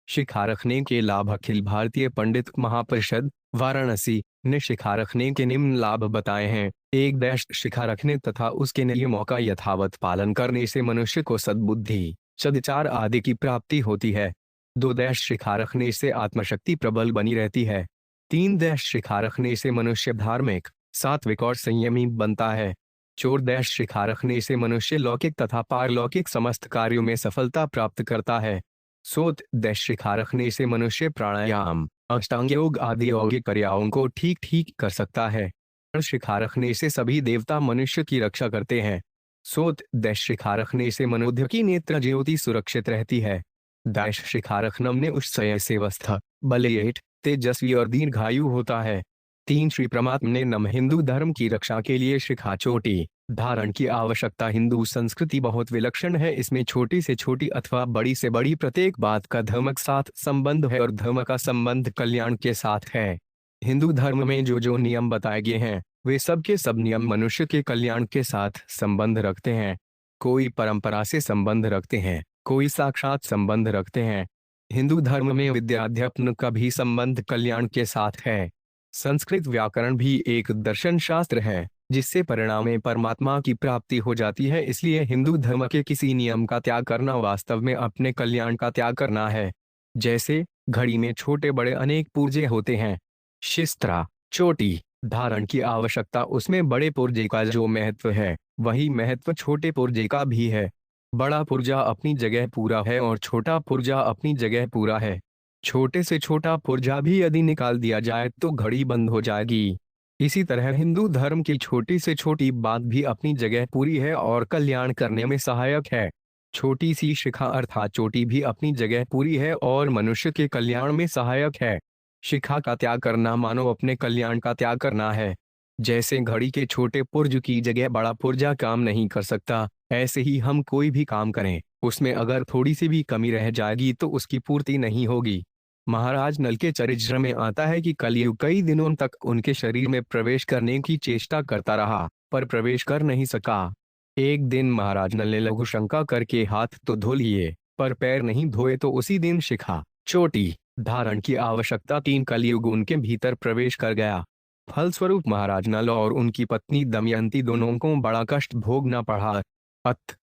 शिखा रखने के लाभ। अखिल भारतीय पंडित महापरिषद वाराणसी ने शिखा रखने के निम्न लाभ बताए हैं। एक देश शिखा रखने तथा उसके नियमों का यथावत पालन करने से मनुष्य को सद्बुद्धि, सद्विचार आदि की प्राप्ति होती है। 2 देश शिखा रखने से आत्मशक्ति प्रबल बनी रहती है। 3 देश शिखा रखने से मनुष्य धार्मिक, सात्विक और संयमी बनता है। 4 देश शिखा रखने से मनुष्य लौकिक तथा पारलौकिक समस्त कार्यों में सफलता प्राप्त करता है। 100 देश शिखा रखने से मनुष्य प्राणायाम, अष्टांग योग आदि यौगिक क्रियाओं को ठीक ठीक कर सकता है। शिखा रखने से सभी देवता मनुष्य की रक्षा करते हैं। 100 देश शिखा रखने से मनुष्य की नेत्र ज्योति सुरक्षित रहती है। दैश शिखा रखनम ने उत्सय से स्वस्थ, बलिष्ठ, तेजस्वी और दीर्घायु होता है। 3 श्री परमात्मा ने नम हिंदू धर्म की रक्षा के लिए शिखा चोटी धारण की आवश्यकता। हिंदू संस्कृति बहुत विलक्षण है। इसमें छोटी से छोटी अथवा बड़ी से बड़ी प्रत्येक बात का धर्म के साथ संबंध है और धर्म का संबंध कल्याण के साथ है। हिंदू धर्म में जो जो नियम बताए गए हैं वे सब के सब नियम मनुष्य के कल्याण के साथ संबंध रखते हैं। कोई परंपरा से संबंध रखते हैं, कोई साक्षात संबंध रखते हैं। हिंदू धर्म में विद्याध्यापन का भी संबंध कल्याण के साथ है। संस्कृत व्याकरण भी एक दर्शन शास्त्र है जिससे परिणाम में परमात्मा की प्राप्ति हो जाती है। इसलिए हिंदू धर्म के किसी नियम का त्याग करना वास्तव में अपने कल्याण का त्याग करना है। जैसे घड़ी में छोटे बड़े अनेक पुर्जे होते हैं। शिस्त्रा चोटी धारण की आवश्यकता, उसमें बड़े पुर्जे का जो महत्व है वही महत्व छोटे पुर्जे का भी है। बड़ा पुर्जा अपनी जगह पूरा है और छोटा पुर्जा अपनी जगह पूरा है। छोटे से छोटा पुर्जा भी यदि निकाल दिया जाए तो घड़ी बंद हो जाएगी। इसी तरह हिंदू धर्म की छोटी से छोटी बात भी अपनी जगह पूरी है और कल्याण करने में सहायक है। छोटी सी शिखा अर्थात चोटी भी अपनी जगह पूरी है और मनुष्य के कल्याण में सहायक है। शिखा का त्याग करना मानो अपने कल्याण का त्याग करना है। जैसे घड़ी के छोटे पुर्ज की जगह बड़ा पुर्जा काम नहीं कर सकता, ऐसे ही हम कोई भी काम करें उसमें अगर थोड़ी सी भी कमी रह जाएगी तो उसकी पूर्ति नहीं होगी। महाराज नल के चरित्र में आता है कि कलयुग कई दिनों तक उनके शरीर में प्रवेश करने की चेष्टा करता रहा पर प्रवेश कर नहीं सका। एक दिन महाराज नल ने लघु शंका करके हाथ तो धो लिए पर पैर नहीं धोए तो उसी दिन शिखा चोटी धारण की आवश्यकता 3 कलयुग उनके भीतर प्रवेश कर गया। फलस्वरूप महाराज नल और उनकी पत्नी दमयंती दोनों को बड़ा कष्ट भोगना पड़ा।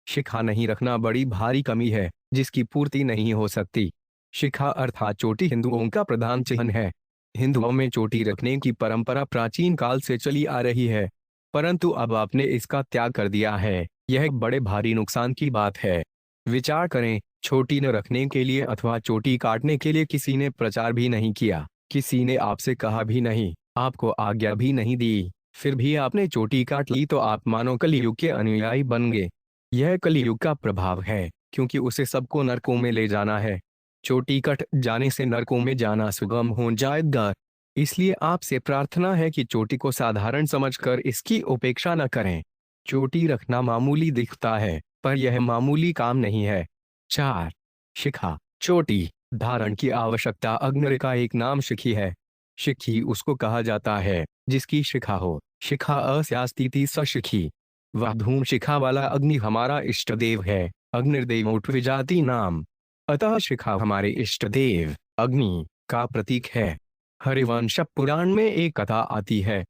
शिखा नहीं रखना बड़ी भारी कमी है जिसकी पूर्ति नहीं हो सकती। शिखा अर्थात चोटी हिंदुओं का प्रधान चिन्ह है। हिंदुओं में चोटी रखने की परंपरा प्राचीन काल से चली आ रही है, परंतु अब आपने इसका त्याग कर दिया है। यह एक बड़े भारी नुकसान की बात है। विचार करें, चोटी न रखने के लिए अथवा चोटी काटने के लिए किसी ने प्रचार भी नहीं किया, किसी ने आपसे कहा भी नहीं, आपको आज्ञा भी नहीं दी, फिर भी आपने चोटी काट ली तो आप मानो कलियुग के अनुयायी बन गए। यह कलियुग का प्रभाव है क्योंकि उसे सबको नरकों में ले जाना है। चोटी कट जाने से नरकों में जाना सुगम हो जाएगा। इसलिए आपसे प्रार्थना है कि चोटी को साधारण समझकर इसकी उपेक्षा न करें। चोटी रखना मामूली दिखता है पर यह मामूली काम नहीं है। 4 शिखा चोटी धारण की आवश्यकता। अग्नि का एक नाम शिखी है। शिखी उसको कहा जाता है जिसकी शिखा हो। शिखा अस्यास्तीति स शिखी। वह धूम शिखा वाला अग्नि हमारा इष्ट देव है। अग्निर्देव विजाति नाम, अतः शिखा हमारे इष्ट देव अग्नि का प्रतीक है। हरिवंश पुराण में एक कथा आती है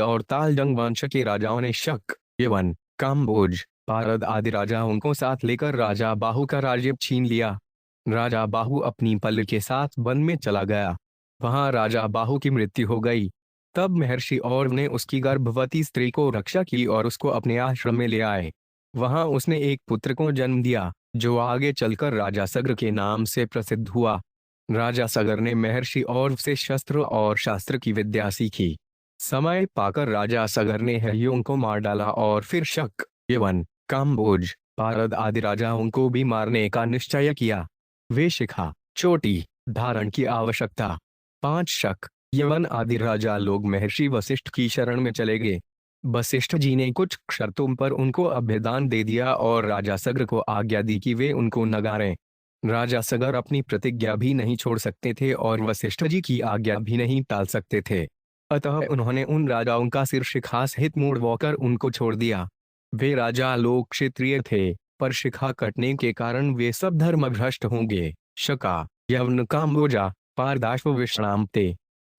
और तालजंग वंश के राजाओं ने शक, यवन, काम्बोज, पारद आदि राजाओं को साथ लेकर राजा बाहु का राज्य छीन लिया। राजा बाहु अपनी पल के साथ वन में चला गया। वहां राजा बाहु की मृत्यु हो गई। तब महर्षि और ने उसकी गर्भवती स्त्री को रक्षा की और उसको अपने आश्रम में ले आए। वहां उसने एक पुत्र को जन्म दिया जो आगे चलकर राजा सगर के नाम से प्रसिद्ध हुआ। राजा सगर ने महर्षि और से शस्त्र और शास्त्र की विद्या सीखी। समय पाकर राजा सगर ने हरियों को मार डाला और फिर शक, यवन, काम्बोज, पारद आदि राजाओं को भी मारने का निश्चय किया। वे शिखा चोटी धारण की आवश्यकता। 5 शक, यवन आदि राजा लोग महर्षि वशिष्ठ की शरण में चले गए। वशिष्ठ जी ने कुछ शर्तों पर उनको अभ्यदान दे दिया और राजा सगर को आज्ञा दी कि वे उनको नगारें। राजा सगर अपनी प्रतिज्ञा भी नहीं छोड़ सकते थे और वशिष्ठ जी की आज्ञा भी नहीं टाल सकते थे। अतः उन्होंने उन राजाओं का सिर शिखा सहित मोड़वाकर उनको छोड़ दिया। वे राजा लोग क्षत्रिय थे पर शिखा कटने के कारण वे सब धर्मभ्रष्ट होंगे। शका यवन काम्बोजा पारदाश्व विश्रामते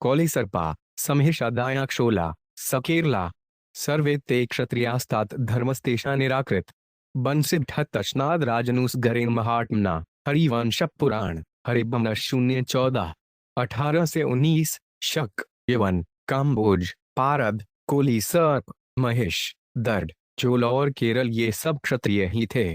कौलिसर्पा समेषादाया क्षोला सकेरला सर्वे ते क्षत्रियास्तात धर्मस्तेषा निराकृत बंसिभ्यतश्नाद राजनुस गरेन महात्मना हरिवंश पुराण हरिबम 014 18 से 19 शक यवन काम्बोज पारद कोली सर्प महेश दर्द चोला और केरल ये सब क्षत्रिय ही थे।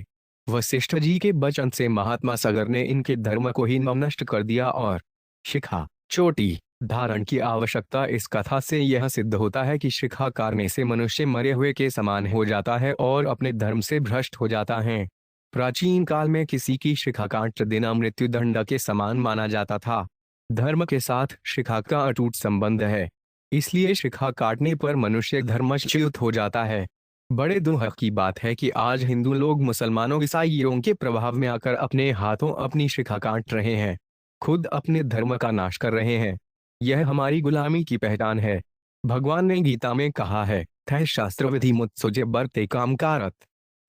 वशिष्ठ जी के वचन से महात्मा सगर ने इनके धर्म को ही नष्ट कर दिया और शिखा चोटी धारण की आवश्यकता। इस कथा से यह सिद्ध होता है कि शिखा काटने से मनुष्य मरे हुए के समान हो जाता है और अपने धर्म से भ्रष्ट हो जाता है। प्राचीन काल में किसी की शिखा काट देना मृत्युदंड के समान माना जाता था। धर्म के साथ शिखा का अटूट संबंध है, इसलिए शिखा काटने पर मनुष्य धर्मच्युत हो जाता है। बड़े दुख की बात है कि आज हिंदू लोग मुसलमानों ईसाइयों के प्रभाव में आकर अपने हाथों अपनी शिखा काट रहे हैं, खुद अपने धर्म का नाश कर रहे हैं। यह हमारी गुलामी की पहचान है। भगवान ने गीता में कहा है, थे शास्त्र विधि मुत्सुजे बरते काम कारत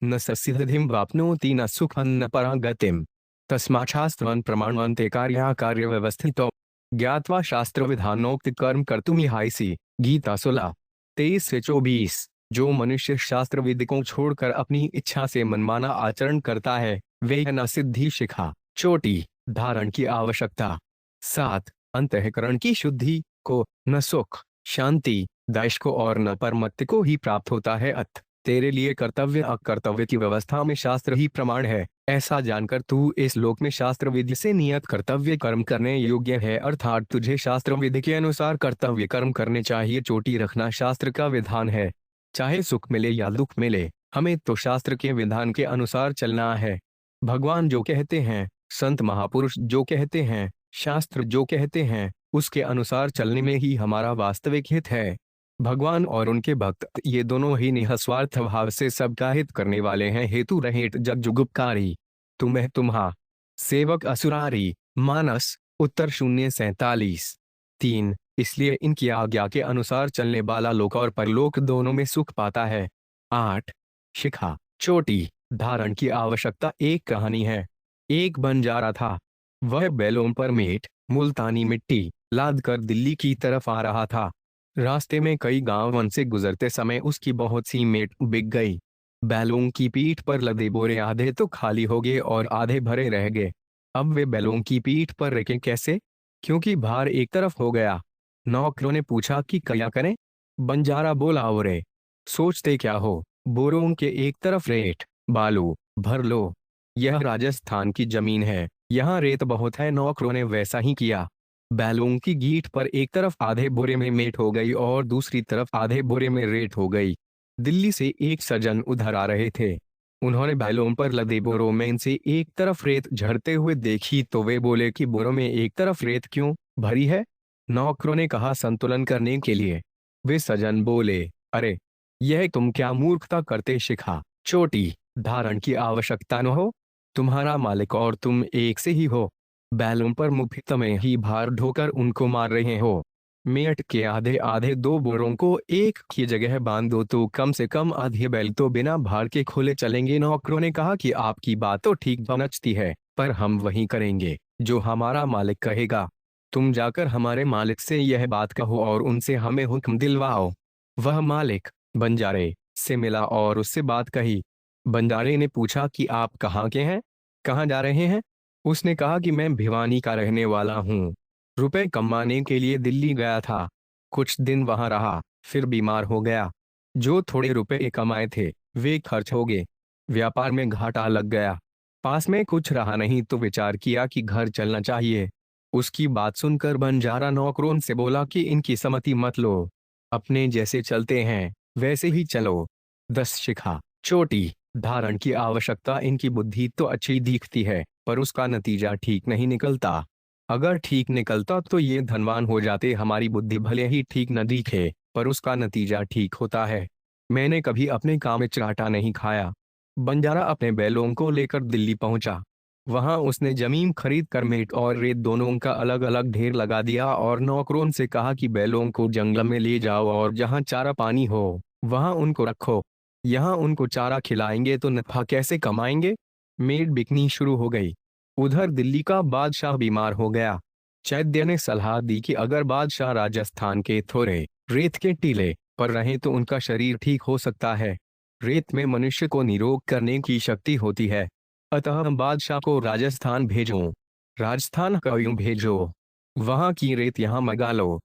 न सिद्धिम वाप्नोति न सुखं न परागतिम तस्माच्छास्त्रं प्रमाणवन्ते कार्य व्यवस्थितो ज्ञात्वा शास्त्र विधानोक्त कर्म कर्तुमिहायसी। गीता 16:23-24। जो मनुष्य शास्त्र विधि को छोड़कर अपनी इच्छा से मनमाना आचरण करता है, वे न सिद्धि शिखा चोटी धारण की आवश्यकता 7 अंतःकरण की शुद्धि को, न सुख शांति दैश को और न परमत्य को ही प्राप्त होता है। अत तेरे लिए कर्तव्य अकर्तव्य की व्यवस्था में शास्त्र ही प्रमाण है। ऐसा जानकर तू इस लोक में शास्त्र विधि से नियत कर्तव्य कर्म करने योग्य है, अर्थात तुझे शास्त्र विधि के अनुसार कर्तव्य कर्म करने चाहिए। चोटी रखना शास्त्र का विधान है, चाहे सुख मिले या दुख मिले, हमें तो शास्त्र के विधान के अनुसार चलना है। भगवान जो कहते हैं, संत महापुरुष जो कहते हैं, शास्त्र जो कहते हैं, उसके अनुसार चलने में ही हमारा वास्तविक हित है। भगवान और उनके भक्त ये दोनों ही निःस्वार्थ भाव से सबका हित करने वाले हैं। हेतु रहेत जग जुगुपकारी तुम्हें तुम्हा सेवक असुरारी। मानस उत्तर 047 3। इसलिए इनकी आज्ञा के अनुसार चलने वाला लोक और परलोक दोनों में सुख पाता है। 8 शिखा चोटी धारण की आवश्यकता। एक कहानी है। एक बंजारा था, वह बैलों पर मेट मुल्तानी मिट्टी लाद कर दिल्ली की तरफ आ रहा था। रास्ते में कई गांव वन से गुजरते समय उसकी बहुत सी मेट बिक गई। बैलों की पीठ पर लदे बोरे आधे तो खाली हो गए और आधे भरे रह गए। अब वे बैलों की पीठ पर रखें कैसे, क्योंकि भार एक तरफ हो गया। नौकरों ने पूछा कि क्या करें। बंजारा बोला, ओरे सोचते क्या हो, बोरों के एक तरफ रेत बालू भर लो। यह राजस्थान की जमीन है, यहाँ रेत बहुत है। नौकरों ने वैसा ही किया। बैलों की गीठ पर एक तरफ आधे बोरे में मेट हो गई और दूसरी तरफ आधे बोरे में रेत हो गई। दिल्ली से एक सज्जन उधर आ रहे थे। उन्होंने बैलों पर लदे बोरों में से एक तरफ रेत झड़ते हुए देखी तो वे बोले कि बोरों में एक तरफ रेत क्यों भरी है। नौकरों ने कहा, संतुलन करने के लिए। वे सज्जन बोले, अरे यह तुम क्या मूर्खता करते। शिखा चोटी धारण की आवश्यकता न हो, तुम्हारा मालिक और तुम एक से ही हो। बैलों पर मुफ्त में ही भार ढोकर उनको मार रहे हो। मेट के आधे आधे दो बोरों को एक की जगह बांध दो तो कम से कम आधे बैल तो बिना भार के खुले चलेंगे। नौकरों ने कहा कि आपकी बात तो ठीक बनचती है, पर हम वही करेंगे जो हमारा मालिक कहेगा। तुम जाकर हमारे मालिक से यह बात कहो और उनसे हमें हुक्म दिलवाओ। वह मालिक बंजारे से मिला और उससे बात कही। बंजारे ने पूछा कि आप कहाँ के हैं, कहाँ जा रहे हैं। उसने कहा कि मैं भिवानी का रहने वाला हूँ, रुपए कमाने के लिए दिल्ली गया था। कुछ दिन वहां रहा, फिर बीमार हो गया। जो थोड़े रुपए कमाए थे वे खर्च हो गए, व्यापार में घाटा लग गया। पास में कुछ रहा नहीं तो विचार किया कि घर चलना चाहिए। उसकी बात सुनकर बंजारा नौकरों से बोला कि इनकी सम्मति मत लो, अपने जैसे चलते हैं वैसे ही चलो। 10 शिखा चोटी धारण की आवश्यकता। इनकी बुद्धि तो अच्छी दिखती है, पर उसका नतीजा ठीक नहीं निकलता। अगर ठीक निकलता तो ये धनवान हो जाते। हमारी बुद्धि भले ही ठीक न दिखे, पर उसका नतीजा ठीक होता है। मैंने कभी अपने काम में चाटा नहीं खाया। बंजारा अपने बैलों को लेकर दिल्ली पहुंचा। वहां उसने जमीन खरीद कर मेट और रेत दोनों का अलग अलग ढेर लगा दिया और नौकरों से कहा कि बैलों को जंगल में ले जाओ और जहां चारा पानी हो वहां उनको रखो। यहाँ उनको चारा खिलाएंगे तो नफा कैसे कमाएंगे। मेट बिकनी शुरू हो गई। उधर दिल्ली का बादशाह बीमार हो गया। चैद्य ने सलाह दी कि अगर बादशाह राजस्थान के थोड़े रेत के टीले पर रहे तो उनका शरीर ठीक हो सकता है। रेत में मनुष्य को निरोग करने की शक्ति होती है, अतः बादशाह को राजस्थान भेजो। राजस्थान का यूं भेजो, वहां की रेत यहाँ मंगा लो।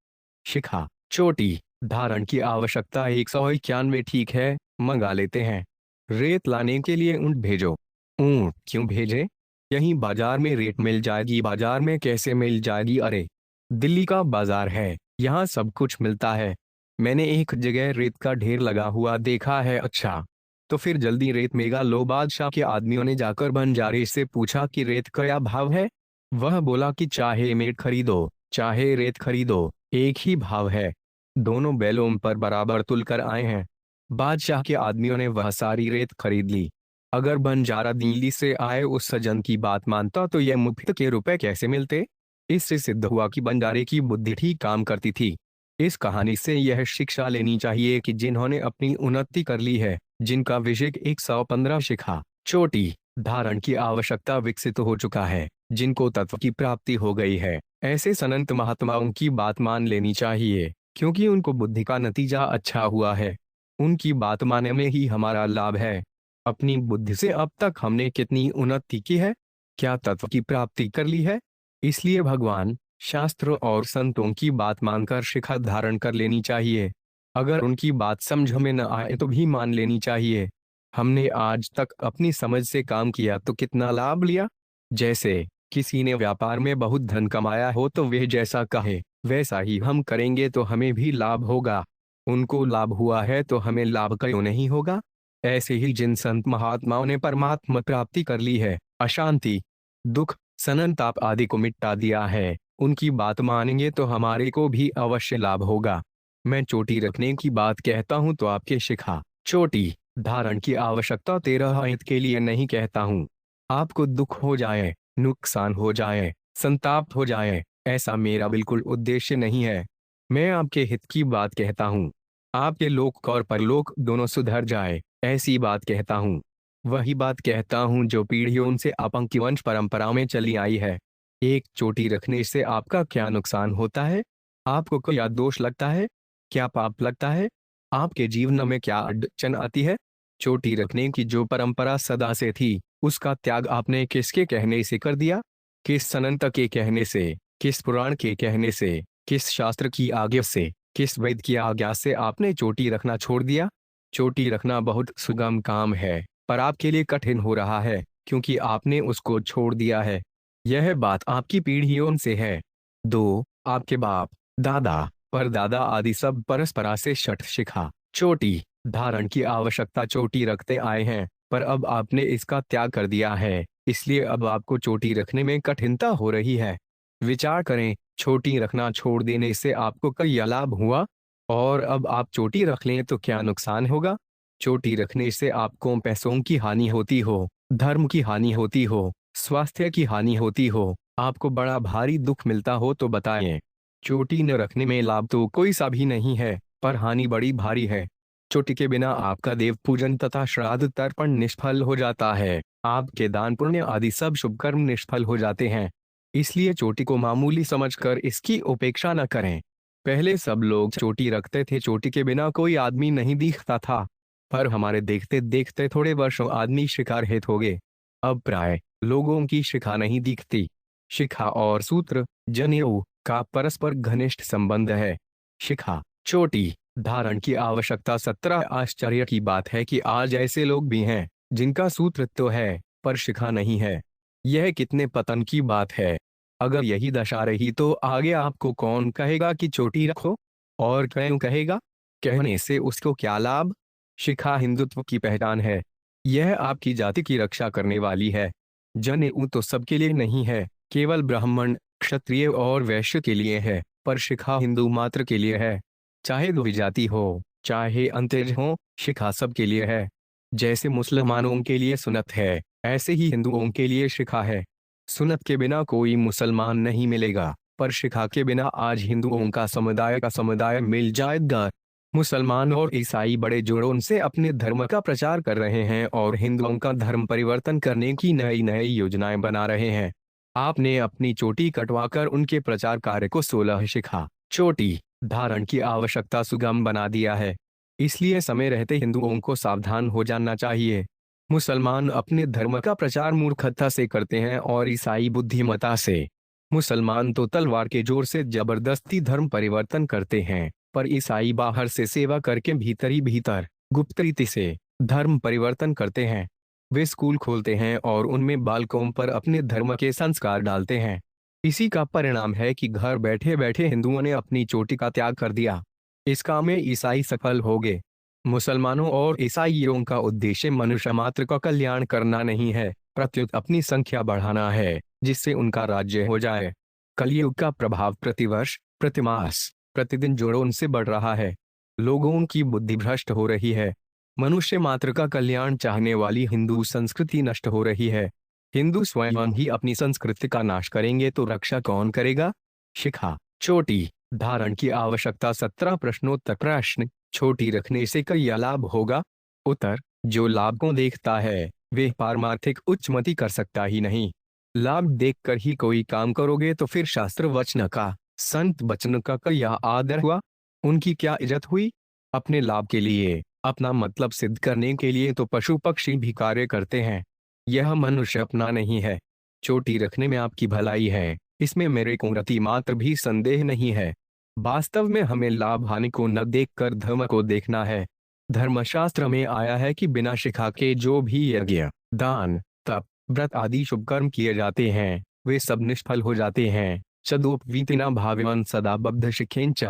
शिखा, चोटी धारण की आवश्यकता 191। ठीक है, मंगा लेते हैं। रेत लाने के लिए ऊंट भेजो। ऊंट क्यों भेजे? यहीं बाजार में रेत मिल जाएगी। बाजार में कैसे मिल जाएगी? अरे, दिल्ली का बाजार है, यहाँ सब कुछ मिलता है। मैंने एक जगह रेत का ढेर लगा हुआ देखा है। अच्छा, तो फिर जल्दी रेत मेगा लो। बादशाह के आदमियों ने जाकर बंजारे से पूछा कि रेत का क्या भाव है। वह बोला कि चाहे मेट खरीदो चाहे रेत खरीदो, एक ही भाव है। दोनों बैलों पर बराबर तुल कर आए हैं। बादशाह के आदमियों ने वह सारी रेत खरीद ली। अगर बंजारा दिल्ली से आए उस सज्जन की बात मानता तो यह मुफ्त के रुपए कैसे मिलते? इससे सिद्ध हुआ कि बंजारे की बुद्धि ठीक काम करती थी। इस कहानी से यह शिक्षा लेनी चाहिए कि जिन्होंने अपनी उन्नति कर ली है, जिनका विवेक 115 शिखा चोटी धारण की आवश्यकता विकसित हो चुका है, जिनको तत्व की प्राप्ति हो गई है, ऐसे संत महात्माओं की बात मान लेनी चाहिए, क्योंकि उनको बुद्धि का नतीजा अच्छा हुआ है। उनकी बात मानने में ही हमारा लाभ है। अपनी बुद्धि से अब तक हमने कितनी उन्नति की है? क्या तत्व की प्राप्ति कर ली है? इसलिए भगवान, शास्त्र और संतों की बात मानकर शिखा धारण कर लेनी चाहिए। अगर उनकी बात समझ में न आए तो भी मान लेनी चाहिए। हमने आज तक अपनी समझ से काम किया तो कितना लाभ लिया। जैसे किसी ने व्यापार में बहुत धन कमाया हो तो वह जैसा कहे वैसा ही हम करेंगे तो हमें भी लाभ होगा। उनको लाभ हुआ है तो हमें लाभ क्यों नहीं होगा? ऐसे ही जिन संत महात्माओं ने परमात्मा प्राप्ति कर ली है, अशांति, दुख, संताप आदि को मिटा दिया है, उनकी बात मानेंगे तो हमारे को भी अवश्य लाभ होगा। मैं चोटी रखने की बात कहता हूं तो आपके शिखा चोटी धारण की आवश्यकता 13 हित के लिए नहीं कहता हूं। आपको दुख हो जाए, नुकसान हो जाए, संताप हो जाए, ऐसा मेरा बिल्कुल उद्देश्य नहीं है। मैं आपके हित की बात कहता हूँ। आपके लोक और परलोक दोनों सुधर जाए, ऐसी बात कहता हूँ। वही बात कहता हूँ जो पीढ़ियों से आपकी वंश परंपरा में चली आई है। एक चोटी रखने से आपका क्या नुकसान होता है? आपको क्या दोष लगता है? क्या पाप लगता है? आपके जीवन में क्या अड़चन आती है? चोटी रखने की जो परंपरा सदा से थी, उसका त्याग आपने किसके कहने से कर दिया? किस संत के कहने से, किस पुराण के कहने से, किस शास्त्र की आज्ञा से, किस वैद्य की आज्ञा से आपने चोटी रखना छोड़ दिया? चोटी रखना बहुत सुगम काम है, पर आपके लिए कठिन हो रहा है, क्योंकि आपने उसको छोड़ दिया है। यह बात आपकी पीढ़ियों से है। दो, आपके बाप, दादा, परदादा आदि सब परस्परा से शठ शिखा चोटी धारण की आवश्यकता चोटी रखते आए हैं, पर अब आपने इसका त्याग कर दिया है, इसलिए अब आपको चोटी रखने में कठिनता हो रही है। विचार करें, चोटी रखना छोड़ देने से आपको क्या लाभ हुआ, और अब आप चोटी रख लें तो क्या नुकसान होगा? चोटी रखने से आपको पैसों की हानि होती हो, धर्म की हानि होती हो, स्वास्थ्य की हानि होती हो, आपको बड़ा भारी दुख मिलता हो तो बताएं। चोटी न रखने में लाभ तो कोई सा भी नहीं है, पर हानि बड़ी भारी है। चोटी के बिना आपका देव पूजन तथा श्राद्ध तर्पण निष्फल हो जाता है, आपके दान पुण्य आदि सब शुभ कर्म निष्फल हो जाते हैं। इसलिए चोटी को मामूली समझकर इसकी उपेक्षा न करें। पहले सब लोग चोटी रखते थे, चोटी के बिना कोई आदमी नहीं दिखता था, पर हमारे देखते देखते थोड़े वर्षों आदमी शिकारहित हो गए। अब प्राय लोगों की शिखा नहीं दिखती। शिखा और सूत्र जनेऊ का परस्पर घनिष्ठ संबंध है। शिखा चोटी धारण की आवश्यकता 17। आश्चर्य की बात है कि आज ऐसे लोग भी हैं जिनका सूत्र तो है पर शिखा नहीं है। यह कितने पतन की बात है। अगर यही दशा रही तो आगे आपको कौन कहेगा कि चोटी रखो, और क्यों कहेगा? कहने से उसको क्या लाभ? शिखा हिंदुत्व की पहचान है। यह आपकी जाति की रक्षा करने वाली है। जनेऊ तो सबके लिए नहीं है, केवल ब्राह्मण, क्षत्रिय और वैश्य के लिए है, पर शिखा हिंदू मात्र के लिए है। चाहे द्विजाति हो, चाहे अंत्यज हो, शिखा सबके लिए है। जैसे मुसलमानों के लिए सुन्नत है, ऐसे ही हिंदुओं के लिए शिखा है। सुन्नत के बिना कोई मुसलमान नहीं मिलेगा, पर शिखा के बिना आज हिंदुओं का समुदाय मिल जाएगा। मुसलमान और ईसाई बड़े जोरों से अपने धर्म का प्रचार कर रहे हैं और हिंदुओं का धर्म परिवर्तन करने की नई नई योजनाएं बना रहे हैं। आपने अपनी चोटी कटवाकर उनके प्रचार कार्य को 16 शिखा चोटी धारण की आवश्यकता सुगम बना दिया है। इसलिए समय रहते हिंदुओं को सावधान हो जाना चाहिए। मुसलमान अपने धर्म का प्रचार मूर्खता से करते हैं और ईसाई बुद्धिमता से। मुसलमान तो तलवार के जोर से जबरदस्ती धर्म परिवर्तन करते हैं, पर ईसाई बाहर से सेवा करके भीतर ही भीतर गुप्त रीति से धर्म परिवर्तन करते हैं। वे स्कूल खोलते हैं और उनमें बालकों पर अपने धर्म के संस्कार डालते हैं। इसी का परिणाम है कि घर बैठे बैठे हिंदुओं ने अपनी चोटी का त्याग कर दिया। इस काम में ईसाई सफल हो गए। मुसलमानों और ईसाइयों का उद्देश्य मनुष्य मात्र का कल्याण करना नहीं है, प्रत्युत अपनी संख्या बढ़ाना है, जिससे उनका राज्य हो जाए। कलयुग का प्रभाव प्रतिवर्ष, प्रतिमास, प्रतिदिन जोड़ों से बढ़ रहा है। लोगों की बुद्धि भ्रष्ट हो रही है। मनुष्य मात्र का कल्याण चाहने वाली हिंदू संस्कृति नष्ट हो रही है। हिंदू स्वयं ही अपनी संस्कृति का नाश करेंगे तो रक्षा कौन करेगा? शिखा चोटी धारण की आवश्यकता 17 प्रश्नोत्तर प्रश्न। छोटी रखने से क्या लाभ होगा? उत्तर, जो लाभ को देखता है वे पारमार्थिक उच्चमति कर सकता ही नहीं। लाभ देखकर ही कोई काम करोगे तो फिर शास्त्र वचन का, संत वचन का क्या आदर हुआ? उनकी क्या इज्जत हुई? अपने लाभ के लिए, अपना मतलब सिद्ध करने के लिए तो पशु पक्षी भी कार्य करते हैं। यह मनुष्य अपना नहीं है। चोटी रखने में आपकी भलाई है, इसमें मेरे को रति मात्र भी संदेह नहीं है। वास्तव में हमें लाभ हानि को न देखकर धर्म को देखना है। धर्मशास्त्र में आया है कि बिना शिखा के जो भी यज्ञ, दान, तप, व्रत आदि शुभ कर्म किए जाते हैं वे सब निष्फल हो जाते हैं। चदोपवीतिना भाव्यवान सदा बद्ध शिखेंच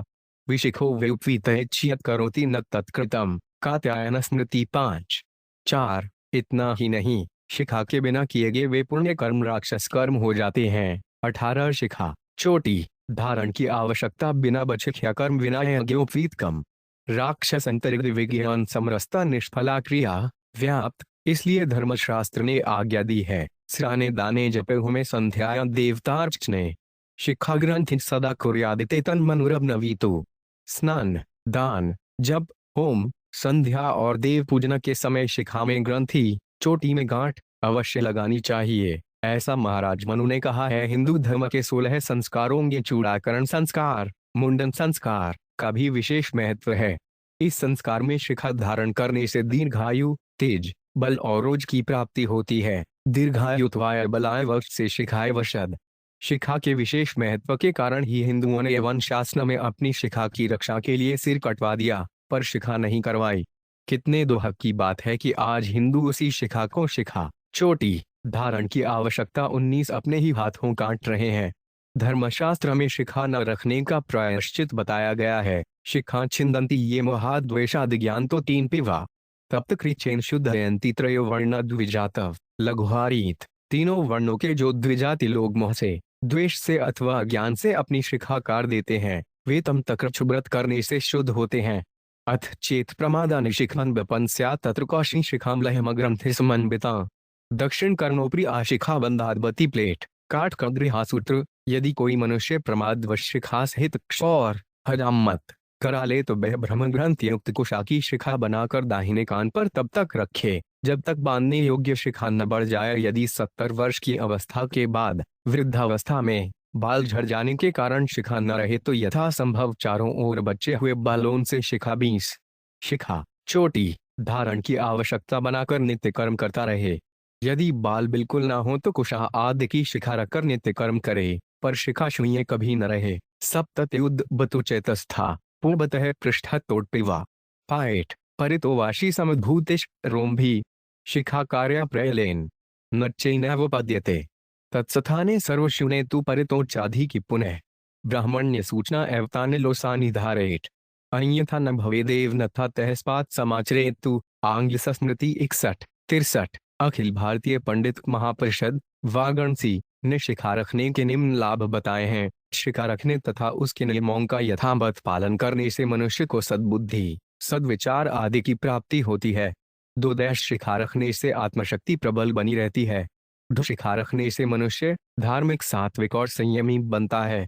विशिखो व्युपवीतयेच्छियत करोति न तत्कृतम। कात्यायन स्मृति 5:4। इतना ही नहीं, शिखा के बिना किए गए वे पुण्य कर्म राक्षस कर्म हो जाते हैं। 18 शिखा चोटी धारण की आवश्यकता बिना बछिख्या कर्म विना यज्ञोपवीत कम राक्षस अंतरिग्ध विज्ञान समरसता निष्फला क्रिया व्याप्त। इसलिए धर्मशास्त्र ने आज्ञा दी है, स्नाने दाने जपे हुए संध्या देवतार्चने शिखा ग्रंथि सदा कुर्यादिते तन्मनुरवनवीतु। स्नान, दान, जप, होम, संध्या और देव पूजना के समय शिखा में ग्रंथि, चोटी में गांठ अवश्य लगानी चाहिए। ऐसा महाराज मनु ने कहा है। हिंदू धर्म के 16 संस्कारों में चूड़ाकरण संस्कार, मुंडन संस्कार का भी विशेष महत्व है। इस संस्कार में शिखा धारण करने से दीर्घायु, तेज, बल और रोज की प्राप्ति होती है। दीर्घायुत्वाय बलाय वश से शिखाय वशद। शिखा के विशेष महत्व के कारण ही हिंदुओं ने वंशासन में अपनी शिखा की रक्षा के लिए सिर कटवा दिया, पर शिखा नहीं करवाई। कितने दुख की बात है कि आज हिंदू उसी शिखा को शिखा चोटी धारण की आवश्यकता 19 अपने ही हाथों काट रहे हैं। धर्मशास्त्र में शिखा न रखने का प्रायश्चित बताया गया है। शिखा छिंदंती ये महाद्वेषादि ज्ञान तो 3 पिवा तप्त कृचेन शुद्धयंती त्रयो वर्ण द्विजातव लघुहारीत। तीनों वर्णों के जो द्विजाति लोग मोह से, द्वेष से अथवा ज्ञान से अपनी शिखा काट देते हैं, वे तम तक व्रत करने से शुद्ध होते हैं। अथ चेत प्रमादानि शिखन विपन स्यात् तत्र कौशी शिखाम लहमग्रंथि समन्विता। दक्षिण कर्णोपरि आशिखा बंधादबती प्लेट काट कर गृहासूत्र। यदि कोई मनुष्य प्रमादवश शिखा सहित क्षौर हजामत करा ले तो वह ब्रह्म ग्रंथ युक्त कुशा की शिखा बनाकर दाहिने कान पर तब तक रखे जब तक बांधने योग्य शिखा न बढ़ जाए। यदि 70 वर्ष की अवस्था के बाद वृद्धावस्था में बाल झड़ जाने के कारण शिखा न रहे तो यथासंभव चारों ओर बचे हुए बालों से शिखा 20 शिखा चोटी धारण की आवश्यकता बनाकर नित्य कर्म करता रहे। यदि बाल बिल्कुल ना हो तो कुशा आदि की शिखा रखकर नित्य कर्म करे, पर शिखा शून्य कभी न रहे। सप्तत्युद्ध बतुचेतस्था पूर्वतः पृष्ठ तोटिवा पाएट परितोवाशी समभूतिश रोम्भी शिखा कार्य प्रयलेन नच्चैनवपद्यते तत्स्थाने सर्वशूने तु परितोचाधि की पुनः ब्राह्मण्य सूचना एवतानि लोसानि धारेट अन्यथा न भवेदेव नथा तहस्पात समाचरेत तु। आंग्ल स्मृति 61-63। अखिल भारतीय पंडित महापरिषद वाराणसी ने शिखा रखने के निम्न लाभ बताए हैं। शिखा रखने तथा उसके नियमों का यथावत पालन करने से मनुष्य को सद्बुद्धि, सद्विचार आदि की प्राप्ति होती है। 2 शिखा रखने से आत्मशक्ति प्रबल बनी रहती है। शिखा रखने से मनुष्य धार्मिक, सात्विक और संयमी बनता है।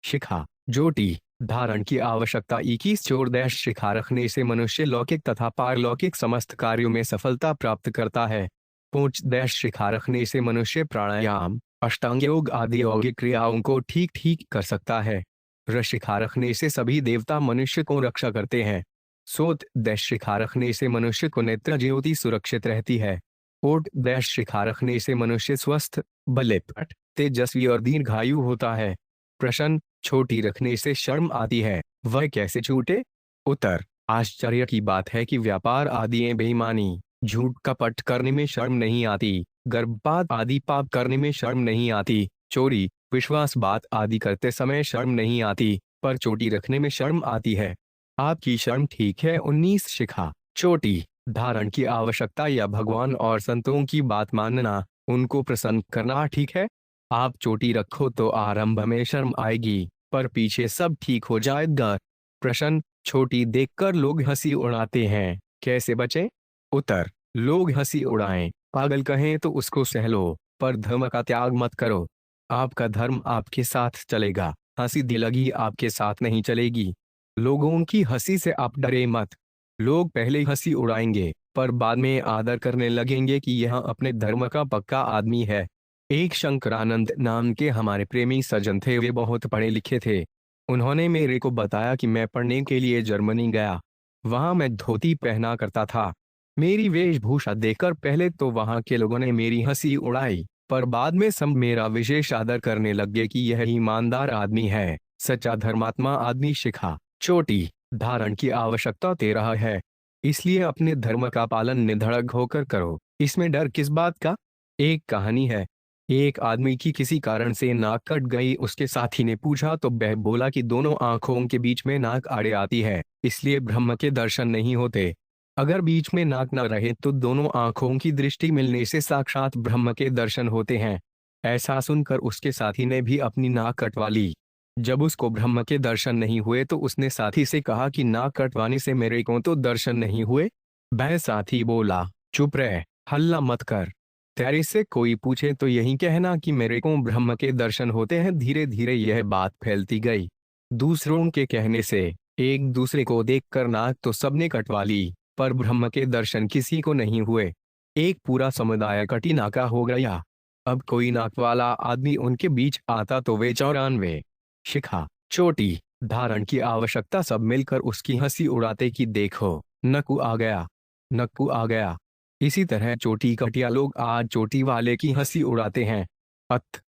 शिखा जोटी धारण की आवश्यकता 21 शिखा रखने से मनुष्य लौकिक तथा पारलौकिक समस्त कार्यों में सफलता प्राप्त करता है। 5 शिखा रखने से मनुष्य प्राणायाम, अष्टांग योग आदि यौगिक क्रियाओं को ठीक ठीक कर सकता है। रशिखा रखने से सभी देवता मनुष्य को रक्षा करते हैं। सोत दैश शिखा रखने से मनुष्य को नेत्र ज्योति सुरक्षित रहती है। ओट दैश शिखा रखने से मनुष्य स्वस्थ, बलिष्ठ, तेजस्वी और दीर्घायु होता है। प्रश्न, छोटी रखने से शर्म आती है, वह कैसे छूटे? उत्तर, आश्चर्य की बात है कि व्यापार आदि बेईमानी, झूठ कपट करने में शर्म नहीं आती, गर्भपात आदि पाप करने में शर्म नहीं आती, चोरी विश्वासघात आदि करते समय शर्म नहीं आती, पर चोटी रखने में शर्म आती है। आपकी शर्म ठीक है। 19 शिखा चोटी धारण की आवश्यकता या भगवान और संतों की बात मानना, उनको प्रसन्न करना ठीक है। आप चोटी रखो तो आरंभ में शर्म आएगी, पर पीछे सब ठीक हो जाएगा। प्रश्न, छोटी देखकर लोग हंसी उड़ाते हैं, कैसे बचें? उत्तर, लोग हंसी उड़ाएं, पागल कहें तो उसको सह लो, पर धर्म का त्याग मत करो। आपका धर्म आपके साथ चलेगा, हंसी दिलगी आपके साथ नहीं चलेगी। लोगों की हंसी से आप डरे मत। लोग पहले हंसी उड़ाएंगे, पर बाद में आदर करने लगेंगे कि यह अपने धर्म का पक्का आदमी है। एक शंकरानंद नाम के हमारे प्रेमी सज्जन थे, वे बहुत पढ़े लिखे थे। उन्होंने मेरे को बताया कि मैं पढ़ने के लिए जर्मनी गया। वहां मैं धोती पहना करता था। मेरी वेशभूषा देखकर पहले तो वहां के लोगों ने मेरी हंसी उड़ाई, पर बाद में सब मेरा विशेष आदर करने लगे कि यह ईमानदार आदमी है, सच्चा धर्मात्मा आदमी। शिखा चोटी धारण की आवश्यकता 13 है, इसलिए अपने धर्म का पालन निधड़क होकर करो, इसमें डर किस बात का? एक कहानी है। एक आदमी की किसी कारण से नाक कट गई। उसके साथी ने पूछा तो वह बोला कि दोनों आंखों के बीच में नाक आड़े आती है, इसलिए ब्रह्म के दर्शन नहीं होते। अगर बीच में नाक न रहे तो दोनों आंखों की दृष्टि मिलने से साक्षात ब्रह्म के दर्शन होते हैं। ऐसा सुनकर उसके साथी ने भी अपनी नाक कटवा ली। जब उसको ब्रह्म के दर्शन नहीं हुए तो उसने साथी से कहा कि नाक कटवाने से मेरे को तो दर्शन नहीं हुए। वह साथी बोला, चुप रह, हल्ला मत कर। तेरे से कोई पूछे तो यही कहना कि मेरे को ब्रह्म के दर्शन होते हैं। धीरे धीरे यह बात फैलती गई। दूसरों के कहने से एक दूसरे को देखकर नाक तो सबने कटवा ली, पर ब्रह्म के दर्शन किसी को नहीं हुए। एक पूरा समुदाय कटी नाका हो गया। अब कोई नाक वाला आदमी उनके बीच आता तो वे 94 शिखा चोटी धारण की आवश्यकता सब मिलकर उसकी हंसी उड़ाते कि देखो नक्कू आ गया, नक्कू आ गया। इसी तरह चोटी कटिया लोग आज चोटी वाले की हंसी उड़ाते हैं।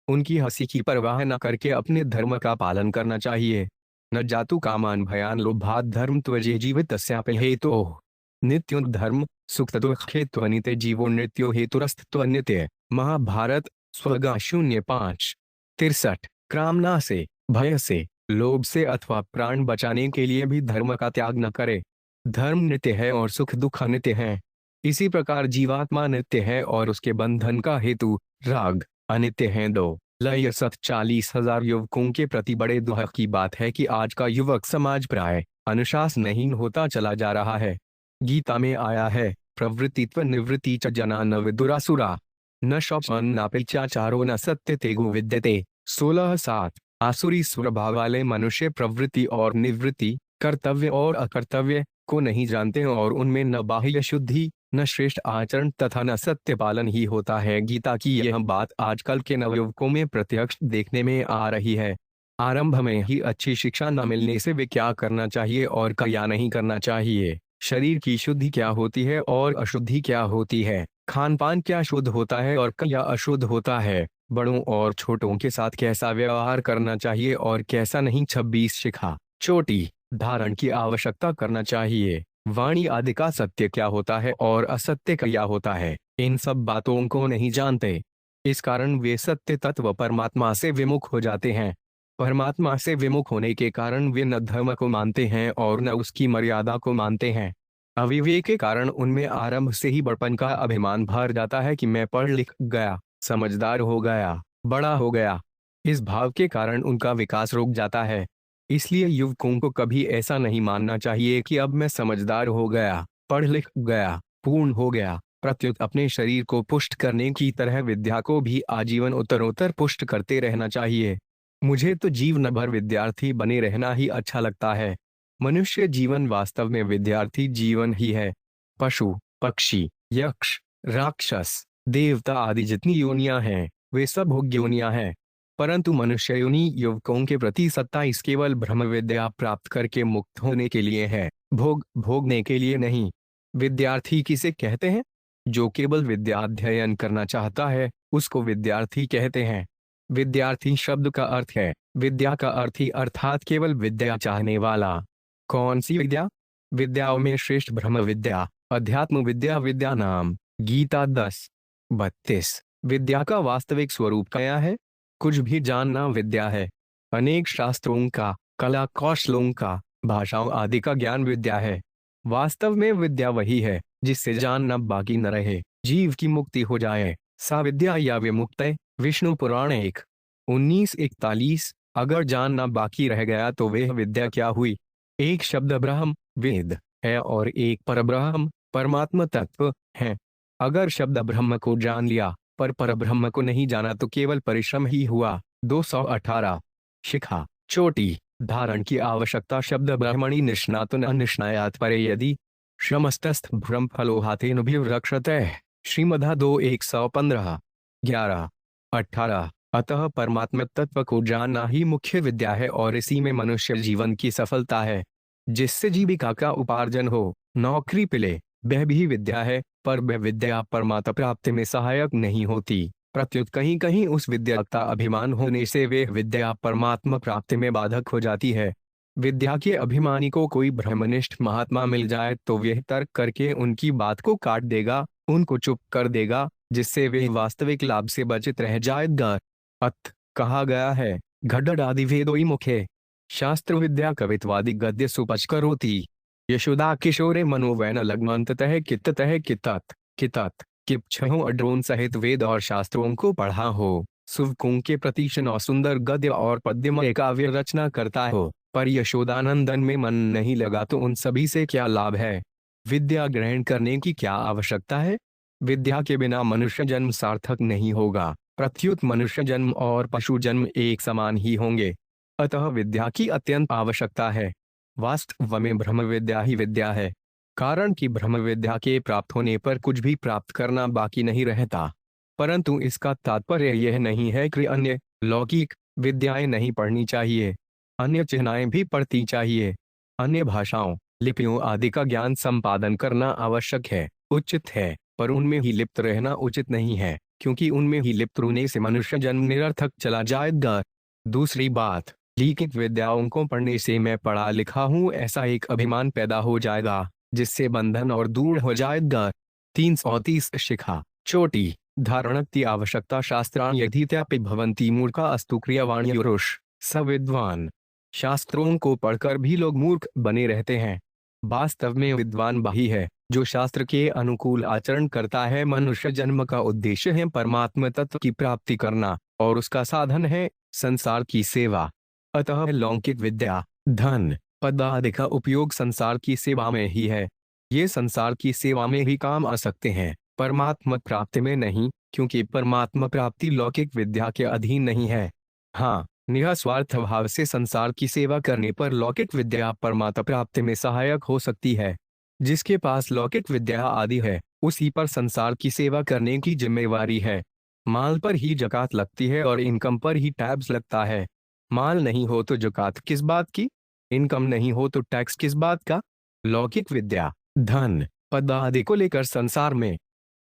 उनकी हंसी की परवाह न करके अपने धर्म का पालन करना चाहिए। न जातु कामान भयान लोभात धर्म त्वजे जीवित हेतु नित्यो धर्म सुख दुख हेत्वनित्य जीवो नृत्यो हेतुरस्तनित्य। महाभारत स्वर्गा 05 63। कामना से, भय से, लोभ से अथवा प्राण बचाने के लिए भी धर्म का त्याग न करे। धर्म नित्य है और सुख दुख अनित्य है। इसी प्रकार जीवात्मा नित्य है और उसके बंधन का हेतु राग अनित्य है। 2,40,000 युवकों के प्रति बड़े दुख की बात है कि आज का युवक समाज प्राय अनुशासनहीन होता चला जा रहा है। गीता में आया है, प्रवृत्तित्व निवृत्ति च जना न विदुरासुरा न शौचन न पिचाचारो न सत्य तेगु विद्यते। 16:7। आसुरी स्वभाव वाले मनुष्य प्रवृत्ति और निवृत्ति, कर्तव्य और अकर्तव्य को नहीं जानते और उनमें न बाह्य शुद्धि, न श्रेष्ठ आचरण तथा न सत्य पालन ही होता है। गीता की यह बात आजकल के नवयुवकों में प्रत्यक्ष देखने में आ रही है। आरंभ में ही अच्छी शिक्षा न मिलने से वे क्या करना चाहिए और क्या नहीं करना चाहिए, शरीर की शुद्धि क्या होती है और अशुद्धि क्या होती है, खान पान क्या शुद्ध होता है और क्या अशुद्ध होता है, बड़ों और छोटों के साथ कैसा व्यवहार करना चाहिए और कैसा नहीं। 26 शिखा चोटी धारण की आवश्यकता करना चाहिए। वाणी आदि का सत्य क्या होता है और असत्य क्या होता है, इन सब बातों को नहीं जानते। इस कारण वे सत्य तत्व परमात्मा से विमुख हो जाते हैं। परमात्मा से विमुख होने के कारण वे न धर्म को मानते हैं और न उसकी मर्यादा को मानते हैं। अविवेक के कारण उनमें आरंभ से ही बड़पन का अभिमान भर जाता है कि मैं पढ़ लिख गया, समझदार हो गया, बड़ा हो गया। इस भाव के कारण उनका विकास रुक जाता है। इसलिए युवकों को कभी ऐसा नहीं मानना चाहिए कि अब मैं समझदार हो गया, पढ़ लिख गया, पूर्ण हो गया। प्रत्युत अपने शरीर को पुष्ट करने की तरह विद्या को भी आजीवन उत्तरोत्तर पुष्ट करते रहना चाहिए। मुझे तो जीवन भर विद्यार्थी बने रहना ही अच्छा लगता है। मनुष्य जीवन वास्तव में विद्यार्थी जीवन ही है। पशु, पक्षी, यक्ष, राक्षस, देवता आदि जितनी योनियां हैं, वे सब भोग्य योनियां हैं, परंतु मनुष्य योनि युवकों के प्रति 27 केवल ब्रह्म विद्या प्राप्त करके मुक्त होने के लिए है, भोग भोगने के लिए नहीं। विद्यार्थी किसे कहते हैं? जो केवल विद्या अध्ययन करना चाहता है उसको विद्यार्थी कहते हैं। विद्यार्थी शब्द का अर्थ है विद्या का अर्थी अर्थात केवल विद्या चाहने वाला। कौन सी विद्या? विद्याओं में श्रेष्ठ ब्रह्म विद्या, अध्यात्म विद्या, विद्या नाम। गीता 10:32। विद्या का वास्तविक स्वरूप क्या है? कुछ भी जानना विद्या है। अनेक शास्त्रों का, कला कौशलों का, भाषाओं आदि का ज्ञान विद्या है। वास्तव में विद्या वही है जिससे जानना बाकी न रहे, जीव की मुक्ति हो जाए। सा विद्या या विमुक्तय। विष्णु पुराण 1:19-41। अगर जानना बाकी रह गया तो वह विद्या क्या हुई? एक शब्द ब्रह्म वेद है और एक परब्रह्म परमात्मा तत्व है। अगर शब्द ब्रह्म को जान लिया पर परब्रह्म को नहीं जाना तो केवल परिश्रम ही हुआ। 218। शिखा चोटी धारण की आवश्यकता शब्द ब्रह्मणि निष्णातुन अनिष्णायात परे यदि श्रमस्तस्थ ब्रह्म फलोहातेन रक्षते। श्रीमद् 2:115। 11, 18। अतः परमात्मा तत्व को जानना ही मुख्य विद्या है और इसी में मनुष्य जीवन की सफलता है, जिससे जीविका का उपार्जन हो, नौकरी पिले। वह भी विद्या है, पर वह विद्या परमात्मा प्राप्ति में सहायक नहीं होती। प्रत्युत कहीं कहीं उस विद्या का अभिमान होने से वे विद्या परमात्मा प्राप्ति में बाधक हो जाती है। विद्या के अभिमानी को कोई ब्रह्मनिष्ठ महात्मा मिल जाए तो वह तर्क करके उनकी बात को काट देगा, उनको चुप कर देगा, जिससे वे वास्तविक लाभ से वंचित रह जाएगा। अत कहा गया है घड़ादि वेदोई मुखे शास्त्र विद्या कवित्वादि गद्य सुपच करोति। यशोदा किशोरे मनोवैन लगमंततः कित्ततः कितात कितात किप्छहों अड्रोन सहित वेद और शास्त्रों को पढ़ा हो, सुवकों के प्रतीक्षण और सुंदर गद्य और पद्यमय काव्य रचना करता हो, पर यशोदानंदन में मन नहीं लगा तो उन सभी से क्या लाभ है? विद्या ग्रहण करने की क्या आवश्यकता है? विद्या के बिना मनुष्य जन्म सार्थक नहीं होगा, प्रत्युत मनुष्य जन्म और पशु जन्म एक समान ही होंगे। अतः विद्या की अत्यंत आवश्यकता है। वास्तव में ब्रह्म विद्या ही विद्या है, कारण कि ब्रह्म विद्या के प्राप्त होने पर कुछ भी प्राप्त करना बाकी नहीं रहता। परंतु इसका तात्पर्य यह नहीं है कि अन्य लौकिक विद्याएं नहीं पढ़नी चाहिए, अन्य चिह्नाएं भी पढ़ती चाहिए। अन्य भाषाओं, लिपियों आदि का ज्ञान संपादन करना आवश्यक है, उचित है, पर उनमें ही लिप्त रहना उचित नहीं है, क्योंकि उनमें ही लिप्त रहने से मनुष्य जन्म निरर्थक चला जाएगा। दूसरी बात, लिखित विद्याओं को पढ़ने से मैं पढ़ा लिखा हूँ ऐसा एक अभिमान पैदा हो जाएगा, जिससे बंधन और दूर हो जाएगा। 330। शिखा चोटी धारण की आवश्यकता शास्त्राण यदीत्यापि भवन्ति मूर्खा अस्तु क्रियवाण्युरुष। सविद्वान शास्त्रों को पढ़कर भी लोग मूर्ख बने रहते हैं। वास्तव में विद्वान वही है जो शास्त्र के अनुकूल आचरण करता है। मनुष्य जन्म का उद्देश्य है परमात्मा तत्व की प्राप्ति करना और उसका साधन है संसार की सेवा। अतः लौकिक विद्या, धन, पद आदि का उपयोग संसार की सेवा में ही है। ये संसार की सेवा में ही काम आ सकते हैं, परमात्मा प्राप्ति में नहीं, क्योंकि परमात्मा प्राप्ति लौकिक विद्या के अधीन नहीं है। हाँ, निस्वार्थ भाव से संसार की सेवा करने पर लौकिक विद्या परमात्मा प्राप्ति में सहायक हो सकती है। जिसके पास लौकिक विद्या आदि है उसी पर संसार की सेवा करने की जिम्मेवारी है। माल पर ही जकात लगती है और इनकम पर ही टैक्स लगता है। माल नहीं हो तो जकात किस बात की? इनकम नहीं हो तो टैक्स किस बात का? लौकिक विद्या, धन, पद आदि को लेकर संसार में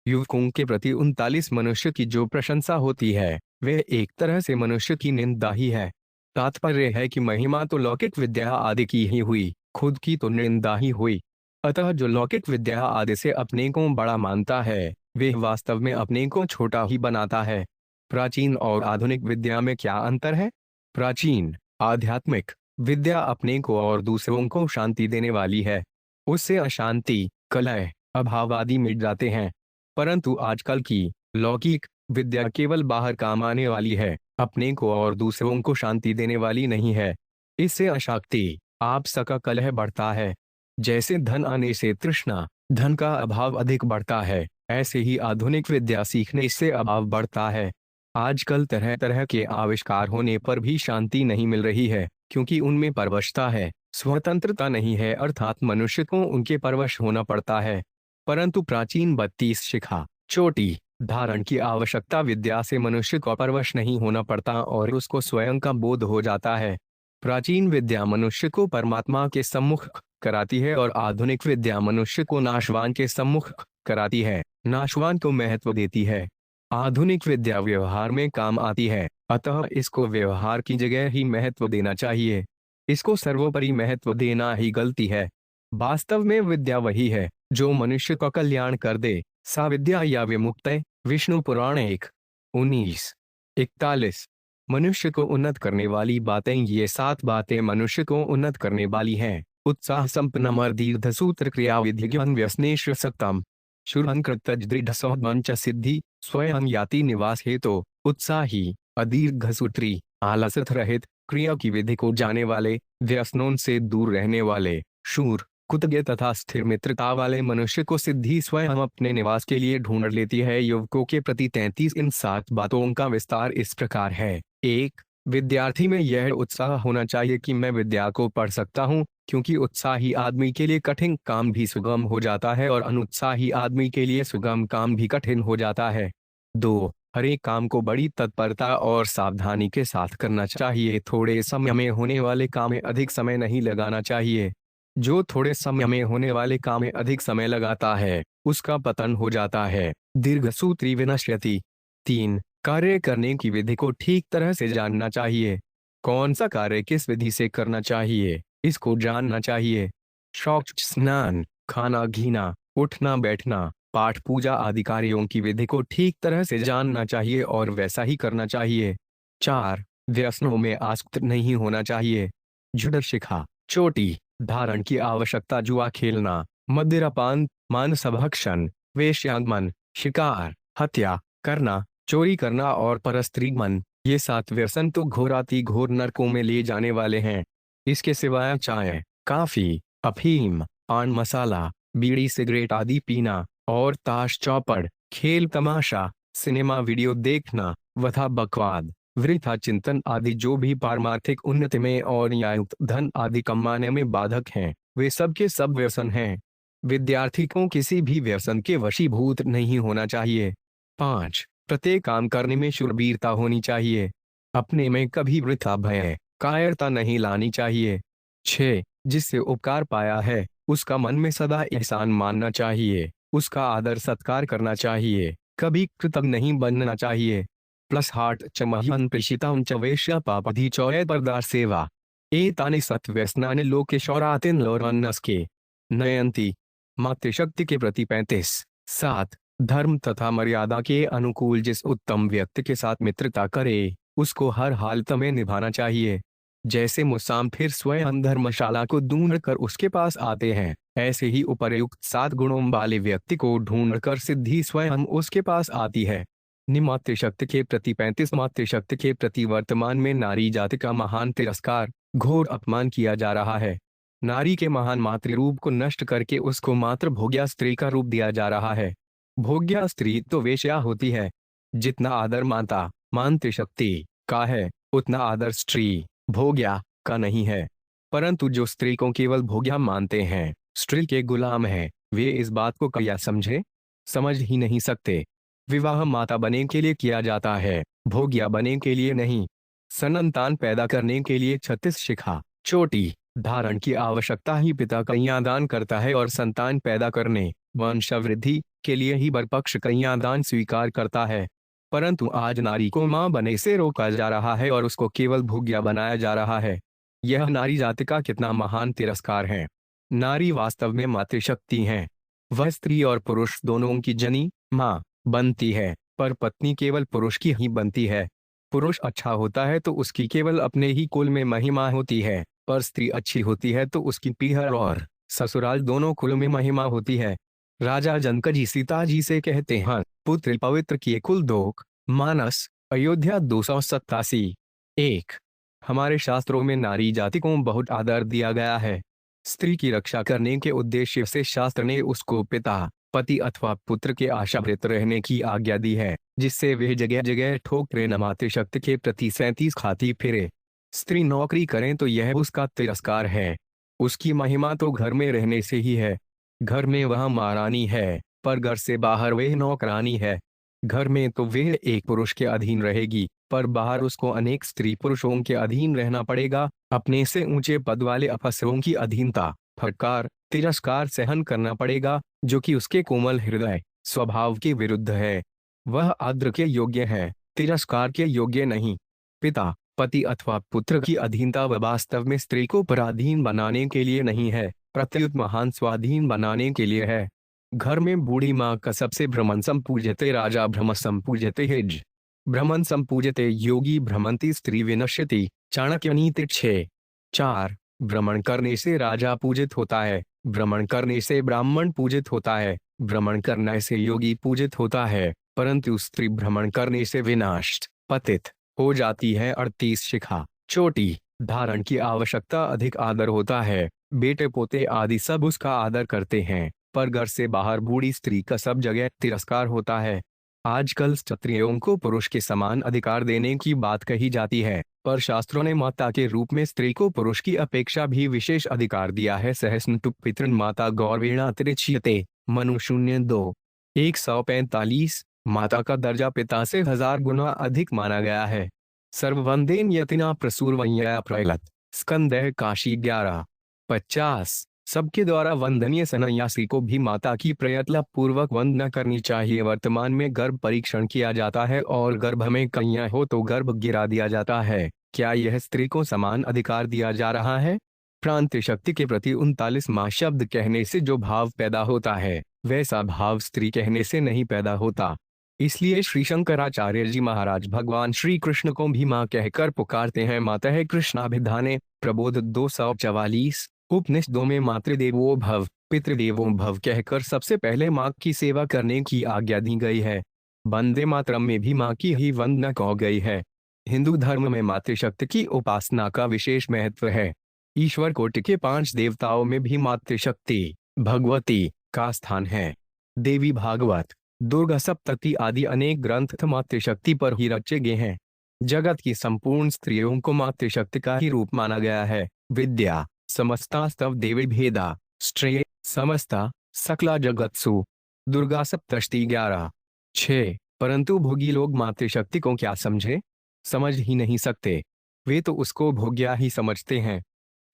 युवकों के प्रति 39 मनुष्य की जो प्रशंसा होती है वह एक तरह से मनुष्य की निंदा ही है। तात्पर्य है कि महिमा तो लौकिक विद्या आदि की ही हुई, खुद की तो निंदा ही हुई। अतः जो लौकिक विद्या आदि से अपने को बड़ा मानता है वह वास्तव में अपने को छोटा ही बनाता है। प्राचीन और आधुनिक विद्या में क्या अंतर है? प्राचीन आध्यात्मिक विद्या अपने को और दूसरों को शांति देने वाली है, उससे अशांति, कलह, अभाव आदि मिट जाते हैं। परंतु आजकल की लौकिक विद्या केवल बाहर काम आने वाली है, अपने को और दूसरों को शांति देने वाली नहीं है। इससे अशांति, आपसा का कलह बढ़ता है। जैसे धन आने से तृष्णा, धन का अभाव अधिक बढ़ता है, ऐसे ही आधुनिक विद्या सीखने से अभाव बढ़ता है। आजकल तरह तरह के आविष्कार होने पर भी शांति नहीं मिल रही है, क्योंकि उनमें परवशता है, स्वतंत्रता नहीं है, अर्थात मनुष्य को उनके परवश होना पड़ता है। परंतु प्राचीन 32 शिखा चोटी धारण की आवश्यकता विद्या से मनुष्य को परवश नहीं होना पड़ता और उसको स्वयं का बोध हो जाता है। प्राचीन विद्या मनुष्य को परमात्मा के सम्मुख कराती है और आधुनिक विद्या मनुष्य को नाशवान के सम्मुख कराती है, नाशवान को महत्व देती है। आधुनिक विद्या व्यवहार में काम आती है, अतः इसको व्यवहार की जगह ही महत्व देना चाहिए। इसको सर्वोपरि महत्व देना ही गलती है। वास्तव में विद्या वही है जो मनुष्य का कल्याण कर दे। सा विद्या या विमुक्तय। विष्णु पुराण 1:19-41। मनुष्य को उन्नत करने वाली बातें, ये 7 बातें मनुष्य को उन्नत करने वाली हैं। उत्साह संपन्नम दीर्घ सूत्र क्रिया विधि ज्ञान व्यसनेश्व सक्तम शुरहं कृतज दृढ़ सौमंच सिद्धि स्वयं याति निवास हेतु। उत्साही, अदीर्घ सूत्री, आलसथ रहित, क्रिया की विधि को जाने वाले, व्यसनों से दूर रहने वाले, शूर, कृतज्ञ तथा स्थिर मित्रता वाले मनुष्य को सिद्धि स्वयं अपने निवास के लिए ढूंढ लेती है। युवकों के प्रति 33 इन 7 बातों का विस्तार इस प्रकार है। 1. विद्यार्थी में यह उत्साह होना चाहिए कि मैं विद्या को पढ़ सकता हूँ, क्योंकि उत्साही आदमी के लिए कठिन काम भी सुगम हो जाता है और अनुत्साही आदमी के लिए सुगम काम भी कठिन हो जाता है। 2. हर एक काम को बड़ी तत्परता और सावधानी के साथ करना चाहिए। थोड़े समय में होने वाले काम में अधिक समय नहीं लगाना चाहिए। जो थोड़े समय में होने वाले काम में अधिक समय लगाता है, उसका पतन हो जाता है। दीर्घसूत्री विनश्यति। 3. कार्य करने की विधि को ठीक तरह से जानना चाहिए। कौन सा कार्य किस विधि से करना चाहिए, इसको जानना चाहिए। शौच, स्नान, खाना घीना, उठना बैठना, पाठ पूजा आदि कार्यों की विधि को ठीक तरह से जानना चाहिए और वैसा ही करना चाहिए। 4. व्यसनों में आसक्त नहीं होना चाहिए। जुड़ शिखा, चोटी, धारण की आवश्यकता, जुआ खेलना, मदिरापान, मांसभक्षण, वेश्यागमन, शिकार, हत्या करना, चोरी करना और परस्त्रीगमन, ये 7 व्यसन तो घोराती घोर नरकों में ले जाने वाले हैं। इसके सिवाय चाय, काफी, अफीम, पान मसाला, बीड़ी सिगरेट आदि पीना और ताश चौपड़, खेल तमाशा, सिनेमा वीडियो देखना, वथा बकवाद, वृथा चिंतन आदि जो भी पारमार्थिक उन्नति में और न्यायुक्त धन आदि कमाने में बाधक हैं, वे सब के सब व्यसन हैं। विद्यार्थी को किसी भी व्यसन के वशीभूत नहीं होना चाहिए। 5. प्रत्येक काम करने में शूरवीरता होनी चाहिए। अपने में कभी वृथा भय, कायरता नहीं लानी चाहिए। 6. जिससे उपकार पाया है, उसका मन में सदा एहसान मानना चाहिए, उसका आदर सत्कार करना चाहिए, कभी कृतज्ञ नहीं बनना चाहिए। प्लस हार्ट चमहन प्रेषिता च वेश्या पापधि चौय परदार सेवा एतानि सत्व्यसनानि लोकेशौरातिन लोरन्नस्के नयंती। मातृशक्ति के प्रति 35। 7. धर्म तथा मर्यादा के अनुकूल जिस उत्तम व्यक्ति के साथ मित्रता करे, उसको हर हालत में निभाना चाहिए। जैसे मुसाफिर स्वयं धर्मशाला को ढूंढकर उसके पास आते हैं, ऐसे ही उपर्युक्त 7 गुणों वाले व्यक्ति को ढूंढकर सिद्धि स्वयं उसके पास आती है। मातृशक्ति के प्रति 35। मातृशक्ति के प्रति वर्तमान में नारी जाति का महान तिरस्कार, घोर अपमान किया जा रहा है। नारी के महान मातृ रूप को नष्ट करके उसको मात्र भोग्या स्त्री का रूप दिया जा रहा है। भोग्या स्त्री तो वेश्या होती है। जितना आदर माता मातृशक्ति का है, उतना आदर स्त्री भोग्या का नहीं है। परंतु जो स्त्री को केवल भोग्या मानते हैं, स्त्री के गुलाम हैं, वे इस बात को क्या समझे? समझ ही नहीं सकते। विवाह माता बने के लिए किया जाता है, भोग्या बने के लिए नहीं। संतान पैदा करने के लिए 36 शिखा, चोटी, धारण की आवश्यकता ही पिता कन्यादान करता है और संतान पैदा करने, वंशवृद्धि के लिए ही बरपक्ष कन्यादान स्वीकार करता है। परंतु आज नारी को मां बने से रोका जा रहा है और उसको केवल भोग्या बनाया जा रहा है। यह नारी जाति का कितना महान तिरस्कार है। नारी वास्तव में मातृशक्ति है। वह स्त्री और पुरुष दोनों की जनी मां बनती है, पर पत्नी केवल पुरुष की ही बनती है। पुरुष अच्छा होता है तो उसकी केवल अपने ही कुल में महिमा होती है, पर स्त्री अच्छी होती है तो उसकी पीहर और ससुराल दोनों कुल में महिमा होती है। राजा जनक जी सीता जी से कहते हैं, पुत्र पवित्र किए कुल दोख। मानस, अयोध्या 287। 1. हमारे शास्त्रों में नारी जाति को बहुत आदर दिया गया है। स्त्री की रक्षा करने के उद्देश्य से शास्त्र ने उसको पिता, पति अथवा पुत्र के आशाभृत रहने की आज्ञा दी है, जिससे वह जगह जगह ठोकरे न मातृशक्ति के प्रति 37 खाती फिरे। स्त्री नौकरी करें तो यह उसका तिरस्कार है। उसकी महिमा तो घर में रहने से ही है। घर में वह महारानी है, पर घर से बाहर वह नौकरानी है। घर में तो वह एक पुरुष के अधीन रहेगी, पर बाहर उसको अनेक स्त्री पुरुषों के अधीन रहना पड़ेगा, अपने से ऊंचे पद वाले अफसरों की अधीनता, फटकार, तिरस्कार सहन करना पड़ेगा, जो कि उसके कोमल हृदय स्वभाव के विरुद्ध है। वह आदर के योग्य है, तिरस्कार के योग्य नहीं। पिता, पति अथवा पुत्र की अधीनता वास्तव में स्त्री को पराधीन बनाने के लिए नहीं है, प्रत्युत महान स्वाधीन बनाने के लिए है। घर में बूढ़ी माँ का सबसे भ्रमण संपूज्यते राजा भ्रम संपूज्यते हिज। भ्रमण संपूज्यते योगी भ्रमंती स्त्री विनश्यति। चाणक्य नीति 6:4। भ्रमण करने से राजा पूजित होता है, भ्रमण करने से ब्राह्मण पूजित होता है, भ्रमण करने से योगी पूजित होता है, परंतु स्त्री भ्रमण करने से विनाश पतित हो जाती है। 38 शिखा चोटी धारण की आवश्यकता अधिक आदर होता है, बेटे पोते आदि सब उसका आदर करते हैं, पर घर से बाहर बूढ़ी स्त्री का सब जगह तिरस्कार होता है। आजकल क्षत्रियों को पुरुष के समान अधिकार देने की बात कही जाती है, पर शास्त्रों ने माता के रूप में स्त्री को पुरुष की अपेक्षा भी विशेष अधिकार दिया है। सहस्नतु पितृन माता गौरवेणा तिरिच्यते। मनु 0:2। 145। माता का दर्जा पिता से 1000 गुना अधिक माना गया है। सर्ववंदेन यतिना प्रसूरवंयया प्रलत। स्कंदः काशी 11:50। सबके द्वारा वंदनीय सन्यासी को भी माता की प्रयत्न पूर्वक वंदना करनी चाहिए। वर्तमान में गर्भ परीक्षण किया जाता है और गर्भ में कन्या हो तो गर्भ गिरा दिया जाता है। क्या यह स्त्री को समान अधिकार दिया जा रहा है? प्रांत शक्ति के प्रति 39वां शब्द कहने से जो भाव पैदा होता है, वैसा भाव स्त्री कहने से नहीं पैदा होता। इसलिए श्री शंकराचार्य जी महाराज भगवान श्री कृष्ण को भी माँ कहकर पुकारते हैं। मातः कृष्णाभिधाने। प्रबोध 244। उपनिषदों में मातृदेवो भव, पितृदेवो भव कहकर सबसे पहले माँ की सेवा करने की आज्ञा दी गई है। वंदे मातरम में भी माँ की ही वंदना कही गई है। हिंदू धर्म में मातृशक्ति की उपासना का विशेष महत्व है। ईश्वर कोटि के 5 देवताओं में भी मातृशक्ति भगवती का स्थान है। देवी भागवत, दुर्गा सप्तती आदि अनेक ग्रंथ मातृशक्ति पर ही रचे गए हैं। जगत की संपूर्ण स्त्रियों को मातृशक्ति का ही रूप माना गया है। विद्या समस्तास्तव देवी भेदा श्रेय समस्ता सकला जगत्सु। दुर्गा सप्तष्टि 11:6। परंतु भोगी लोग मातृशक्ति को क्या समझे? समझ ही नहीं सकते। वे तो उसको भोग्या ही समझते हैं।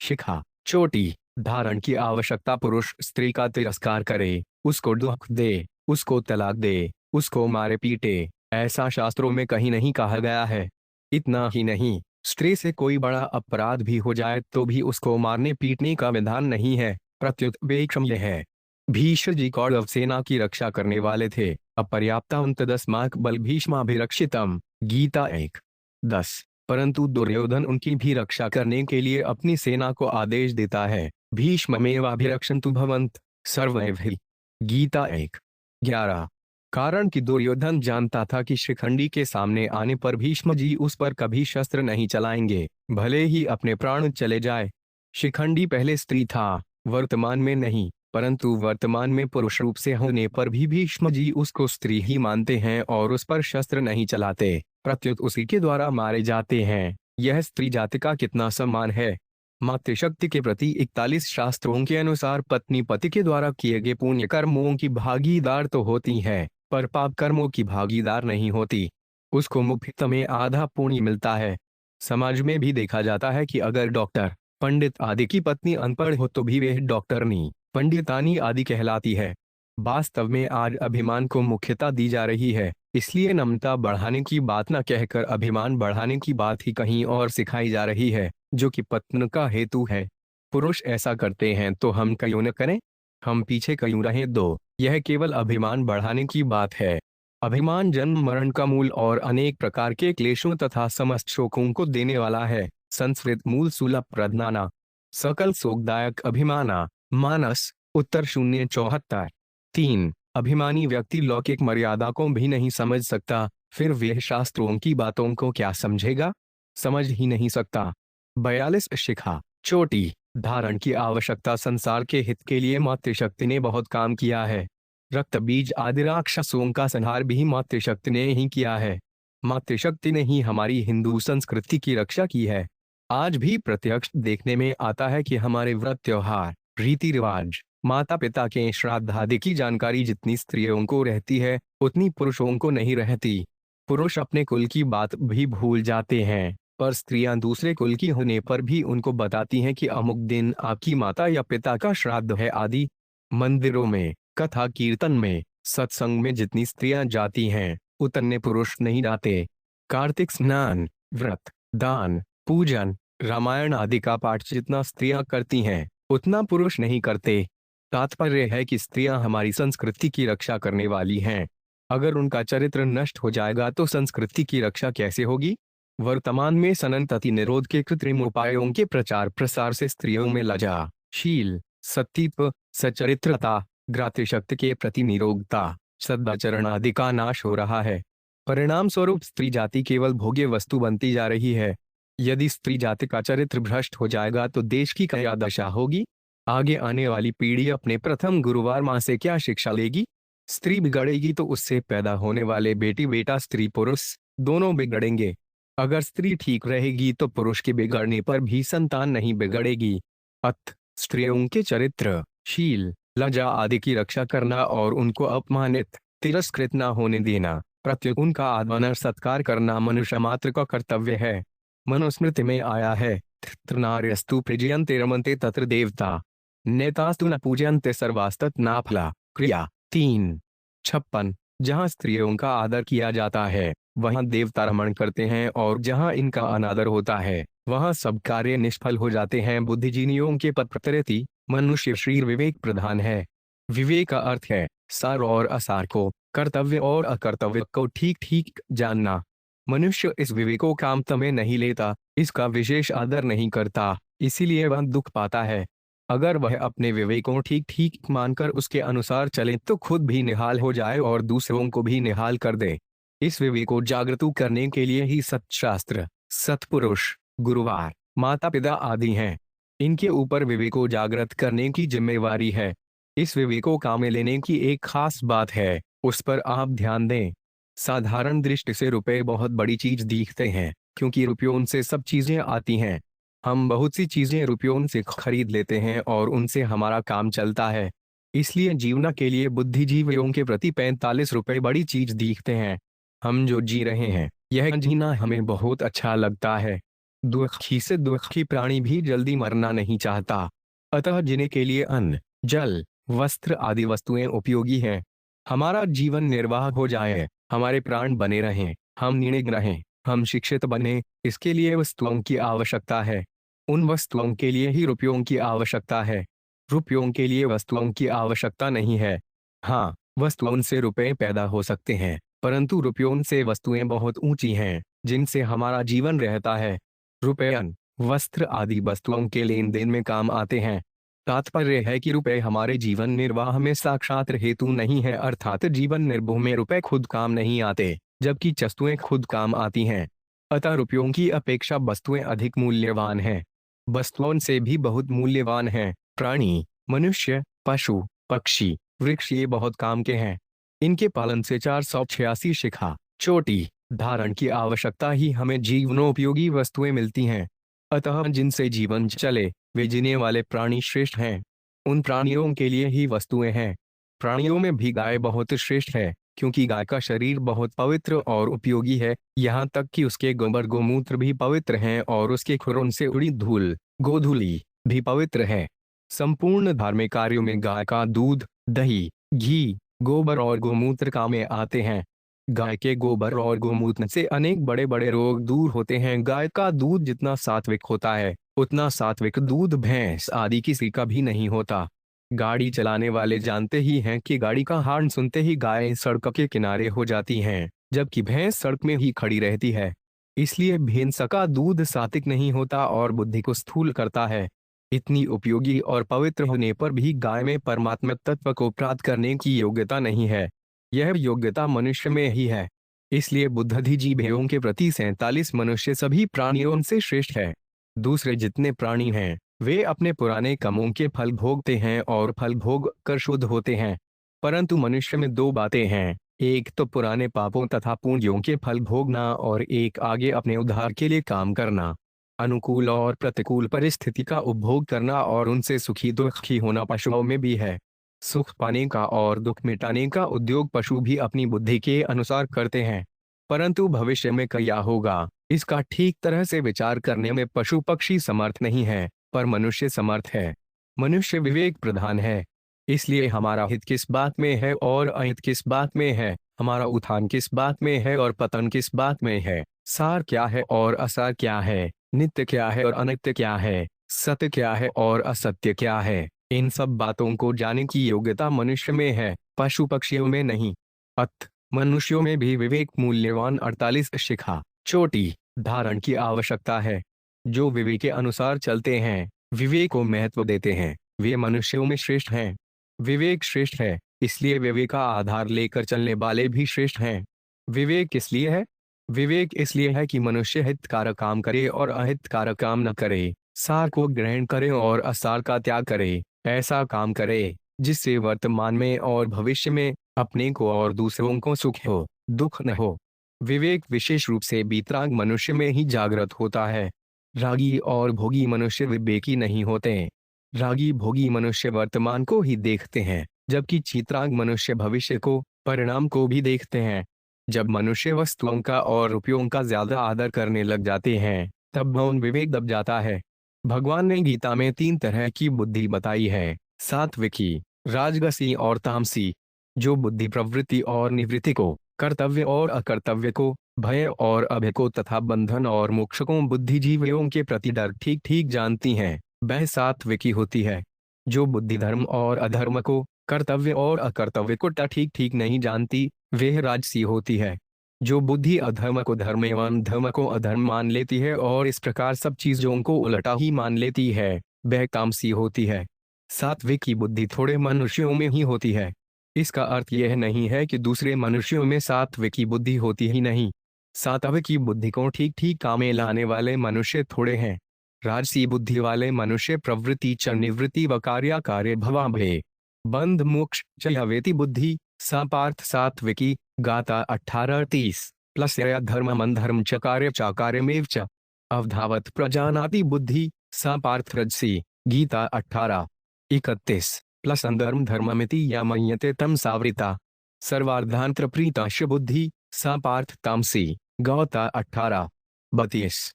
शिखा चोटी धारण की आवश्यकता पुरुष स्त्री का तिरस्कार करे, उसको दुख दे, उसको तलाक दे, उसको मारे पीटे, ऐसा शास्त्रों में कहीं नहीं कहा गया है। इतना ही नहीं, स्त्री से कोई बड़ा अपराध भी हो जाए तो भी उसको मारने पीटने का विधान नहीं है। प्रत्युत वेक्षम यह है। भीष्म जी कौरव सेना की रक्षा करने वाले थे। अपर्याप्तांतदस्माक बल भीष्माभिरक्षितम। गीता 1:10। परंतु दुर्योधन उनकी भी रक्षा करने के लिए अपनी सेना को आदेश देता है। भीष्ममेवाभिरक्षन्तु भवन्त सर्वैः। गीता 1:11। कारण कि दुर्योधन जानता था कि शिखंडी के सामने आने पर भीष्म जी उस पर कभी शस्त्र नहीं चलाएंगे, भले ही अपने प्राण चले जाए। शिखंडी पहले स्त्री था, वर्तमान में नहीं, परंतु वर्तमान में पुरुष रूप से होने पर भी भीष्म जी उसको स्त्री ही मानते हैं और उस पर शस्त्र नहीं चलाते, प्रत्युत उसी के द्वारा मारे जाते हैं। यह स्त्री जाति का कितना सम्मान है। मातृशक्ति के प्रति 41 शास्त्रों के अनुसार पत्नी पति के द्वारा किए गए पुण्य कर्मों की भागीदार तो होती है, पर पाप कर्मों की भागीदार नहीं होती। उसको मुफ्त में आधा पुण्य मिलता है। समाज में भी देखा जाता है कि अगर डॉक्टर, पंडित आदि की पत्नी अनपढ़ हो तो भी वह डॉक्टरनी, पंडितानी आदि कहलाती है। वास्तव में आज अभिमान को मुख्यता दी जा रही है, इसलिए नम्रता बढ़ाने की बात न कहकर अभिमान बढ़ाने की बात ही कहीं और सिखाई जा रही है, जो कि पतन का हेतु है। पुरुष ऐसा करते हैं तो हम क्यों न करें? हम पीछे क्यों रहें? दो, यह केवल अभिमान बढ़ाने की बात है। अभिमान जन्म मरण का मूल और अनेक प्रकार के क्लेशों तथा समस्त शोकों को देने वाला है। संस्कृत मूल सुलभ प्रधाना सकल शोकदायक अभिमाना। मानस उत्तर 074। 3। अभिमानी व्यक्ति लौकिक मर्यादा को भी नहीं समझ सकता, फिर वह शास्त्रों की बातों को क्या समझेगा? समझ ही नहीं सकता। 42 शिखा चोटी धारण की आवश्यकता संसार के हित के लिए मातृशक्ति ने बहुत काम किया है। रक्त बीज आदि राक्षसों का संहार भी मातृशक्ति ने ही किया है। मातृशक्ति ने ही हमारी हिंदू संस्कृति की रक्षा की है। आज भी प्रत्यक्ष देखने में आता है कि हमारे व्रत त्योहार, रीति रिवाज, माता पिता के श्राद्ध आदि की जानकारी जितनी स्त्रियों को रहती है उतनी पुरुषों को नहीं रहती। पुरुष अपने कुल की बात भी भूल जाते हैं, पर स्त्रियां दूसरे कुल की होने पर भी उनको बताती हैं कि अमुक दिन आपकी माता या पिता का श्राद्ध है आदि। मंदिरों में, कथा कीर्तन में, सत्संग में जितनी स्त्रियां जाती हैं उतने पुरुष नहीं जाते। कार्तिक स्नान, व्रत, दान, पूजन, रामायण आदि का पाठ जितना स्त्रियां करती हैं उतना पुरुष नहीं करते। तात्पर्य है कि स्त्रियां हमारी संस्कृति की रक्षा करने वाली हैं। अगर उनका चरित्र नष्ट हो जाएगा तो संस्कृति की रक्षा कैसे होगी? वर्तमान में सननतति निरोध के कृत्रिम उपायों के प्रचार प्रसार से स्त्रियों में लज्जा, शील, सतीत्व, सचरित्रता, ग्राह्यशक्ति के प्रति निरोगता, सदाचरण आदि का नाश हो रहा है। परिणाम स्वरूप स्त्री जाति केवल भोग्य वस्तु बनती जा रही है। यदि स्त्री जाति का चरित्र भ्रष्ट हो जाएगा तो देश की क्या दशा होगी? आगे आने वाली पीढ़ी अपने प्रथम गुरुवार माँ से क्या शिक्षा लेगी? स्त्री बिगड़ेगी तो उससे पैदा होने वाले बेटी बेटा स्त्री पुरुष दोनों बिगड़ेंगे। अगर स्त्री ठीक रहेगी तो पुरुष के बिगड़ने पर भी संतान नहीं बिगड़ेगी। अतः स्त्रियों के चरित्र, शील, लज्जा आदि की रक्षा करना और उनको अपमानित, तिरस्कृत न होने देना, प्रत्युत उनका आदर सत्कार करना मनुष्य मात्र का कर्तव्य है। मनुस्मृति में आया है, तत्र नार्यस्तु प्रजयन्ते रमन्ते तत्र देवता नेतास्तु न पूजयन्ते सर्वास्तत् नाफला। क्रिया 3:56। जहाँ स्त्रियों का आदर किया जाता है वहाँ देवता रमण करते हैं और जहाँ इनका अनादर होता है वहाँ सब कार्य निष्फल हो जाते हैं। बुद्धिजीवियों के पथ प्रति मनुष्य शरीर विवेक प्रधान है। विवेक का अर्थ है सार और असार को, कर्तव्य और अकर्तव्य को ठीक ठीक जानना। मनुष्य इस विवेक को कामत में नहीं लेता, इसका विशेष आदर नहीं करता, इसीलिए वह दुख पाता है। अगर वह अपने विवेकों ठीक ठीक मानकर उसके अनुसार चले तो खुद भी निहाल हो जाए और दूसरों को भी निहाल कर दे। इस विवेक को जागृत करने के लिए ही सत्शास्त्र, सत्पुरुष, गुरुवार, माता पिता आदि हैं। इनके ऊपर विवेक को जागृत करने की जिम्मेवारी है। इस विवेक को काम में लेने की एक खास बात है, उस पर आप ध्यान दें। साधारण दृष्टि से रुपए बहुत बड़ी चीज दिखते हैं क्योंकि रुपयों से सब चीजें आती हैं। हम बहुत सी चीजें रुपयों से खरीद लेते हैं और उनसे हमारा काम चलता है। इसलिए जीवन के लिए बुद्धिजीवियों के प्रति 45 रुपए बड़ी चीज दिखते हैं। हम जो जी रहे हैं यह जीना हमें बहुत अच्छा लगता है। दुखी से दुखी प्राणी भी जल्दी मरना नहीं चाहता। अतः जीने के लिए अन्न, जल, वस्त्र आदि वस्तुएं उपयोगी हैं। हमारा जीवन निर्वाह हो जाए, हमारे प्राण बने रहें, हम निरोग रहें, हम शिक्षित बने, इसके लिए वस्तुओं की आवश्यकता है। उन वस्तुओं के लिए ही रुपयों की आवश्यकता है। रुपयों के लिए वस्तुओं की आवश्यकता नहीं है। हाँ, वस्तुओं से रुपए पैदा हो सकते हैं, परंतु रुपयों से वस्तुएं बहुत ऊंची हैं जिनसे हमारा जीवन रहता है। रुपये अन्न, वस्त्र आदि वस्तुओं के लेन देन में काम आते हैं। तात्पर्य है कि रुपए हमारे जीवन निर्वाह में साक्षात हेतु नहीं है, अर्थात जीवन निर्वाह में रुपए खुद काम नहीं आते, जबकि वस्तुएं खुद काम आती हैं। अतः रुपयों की अपेक्षा वस्तुएं अधिक मूल्यवान हैं। वस्तुओं से भी बहुत मूल्यवान हैं प्राणी, मनुष्य, पशु, पक्षी, वृक्ष, ये बहुत काम के हैं। इनके पालन से 486 शिखा, चोटी, धारण की आवश्यकता ही हमें जीवनोपयोगी वस्तुएं मिलती हैं। अतः जिनसे जीवन चले वे जीने वाले प्राणी श्रेष्ठ हैं। उन प्राणियों के लिए ही वस्तुएं हैं। प्राणियों में भी गाय बहुत श्रेष्ठ है क्योंकि गाय का शरीर बहुत पवित्र और उपयोगी है, यहाँ तक कि उसके गोबर गोमूत्र भी पवित्र हैं और उसके खुरों से उड़ी धूल, गोधूली भी पवित्र है। संपूर्ण धार्मिक कार्यों में गाय का दूध, दही, घी, गोबर और गोमूत्र काम में आते हैं। गाय के गोबर और गोमूत्र से अनेक बड़े बड़े रोग दूर होते हैं। गाय का दूध जितना सात्विक होता है उतना सात्विक दूध भैंस आदि किसी का भी नहीं होता। गाड़ी चलाने वाले जानते ही हैं कि गाड़ी का हॉर्न सुनते ही गायें सड़क के किनारे हो जाती हैं, जबकि भैंस सड़क में ही खड़ी रहती है। इसलिए भैंस का दूध सात्विक नहीं होता और बुद्धि को स्थूल करता है। इतनी उपयोगी और पवित्र होने पर भी गाय में परमात्मा तत्व को प्राप्त करने की योग्यता नहीं है। यह योग्यता मनुष्य में ही है। इसलिए बुद्धिजीवियों के प्रति 47 मनुष्य सभी प्राणियों से श्रेष्ठ है। दूसरे जितने प्राणी हैं वे अपने पुराने कर्मों के फल भोगते हैं और फल भोग कर शुद्ध होते हैं, परंतु मनुष्य में दो बातें हैं, एक तो पुराने पापों तथा पुण्यों के फल भोगना और एक आगे अपने उद्धार के लिए काम करना। अनुकूल और प्रतिकूल परिस्थिति का उपभोग करना और उनसे सुखी दुखी होना पशुओं में भी है। सुख पाने का और दुख मिटाने का उद्योग पशु भी अपनी बुद्धि के अनुसार करते हैं, परंतु भविष्य में क्या होगा इसका ठीक तरह से विचार करने में पशु पक्षी समर्थ नहीं है, पर मनुष्य समर्थ है। मनुष्य विवेक प्रधान है, इसलिए हमारा हित किस बात में है और अहित किस बात में है, हमारा उत्थान किस बात में है और पतन किस बात में है, सार क्या है और असार क्या है, नित्य क्या है और अनित्य क्या है, सत्य क्या है और असत्य क्या है, इन सब बातों को जानने की योग्यता मनुष्य में है, पशु पक्षियों में नहीं। अत मनुष्यों में भी विवेक मूल्यवान 48 शिखा चोटी धारण की आवश्यकता है। जो विवेक के अनुसार चलते हैं, विवेक को महत्व देते हैं, वे मनुष्यों में श्रेष्ठ हैं। विवेक श्रेष्ठ है, इसलिए विवेक का आधार लेकर चलने वाले भी श्रेष्ठ हैं। विवेक किस लिए है? विवेक इसलिए है कि मनुष्य हितकारक काम करे और अहितकारक काम न करे, सार को ग्रहण करे और असार का त्याग करे। ऐसा काम करे जिससे वर्तमान में और भविष्य में अपने को और दूसरों को सुख हो, दुख न हो। विवेक विशेष रूप से वीतराग मनुष्य में ही जागृत होता है। रागी और भोगी मनुष्य विवेकी नहीं होते। रागी भोगी मनुष्य वर्तमान को ही देखते हैं, जबकि चीतराग मनुष्य भविष्य को, परिणाम को भी देखते हैं। जब मनुष्य वस्तुओं का और रुपयों का ज्यादा आदर करने लग जाते हैं, तब मौन विवेक दब जाता है। भगवान ने गीता में 3 तरह की बुद्धि बताई है, सात्विकी, राजसी और तामसी। जो बुद्धि प्रवृत्ति और निवृत्ति को, कर्तव्य और अकर्तव्य को, भय और अभय को तथा बंधन और मोक्ष को बुद्धिजीवियों के प्रति डर ठीक ठीक जानती हैं, वह सात्विकी होती है। जो बुद्धि धर्म और अधर्म को, कर्तव्य और अकर्तव्य को ठीक ठीक नहीं जानती, वह राजसी होती है। जो बुद्धि अधर्म को धर्म एवं धर्म को अधर्म मान लेती है और इस प्रकार सब चीजों को उल्टा ही मान लेती है, वह तामसी होती है। सात्विकी बुद्धि थोड़े मनुष्यों में ही होती है। इसका अर्थ यह नहीं है कि दूसरे मनुष्यों में सात्विकी बुद्धि होती ही नहीं। सात्विकी बुद्धि को ठीक ठीक काम में लाने वाले मनुष्य थोड़े हैं। राजसी बुद्धि वाले मनुष्य प्रवृत्ति च निवृत्ति व कार्य भवाभय बंध मोक्ष च यवेति बुद्धि सा पार्थ सात्विकी। गाथा 18:30 प्लस या धर्म धर्म च कार्य च अवधावत प्रजानाति बुद्धि सा पार्थ रजसी। गीता 18:31 प्लस अधर्म धर्ममिति या मन्यते तम सावृता सर्वार्धांत्र प्रीताश बुद्धि सा पार्थ तामसी। गौता 18:32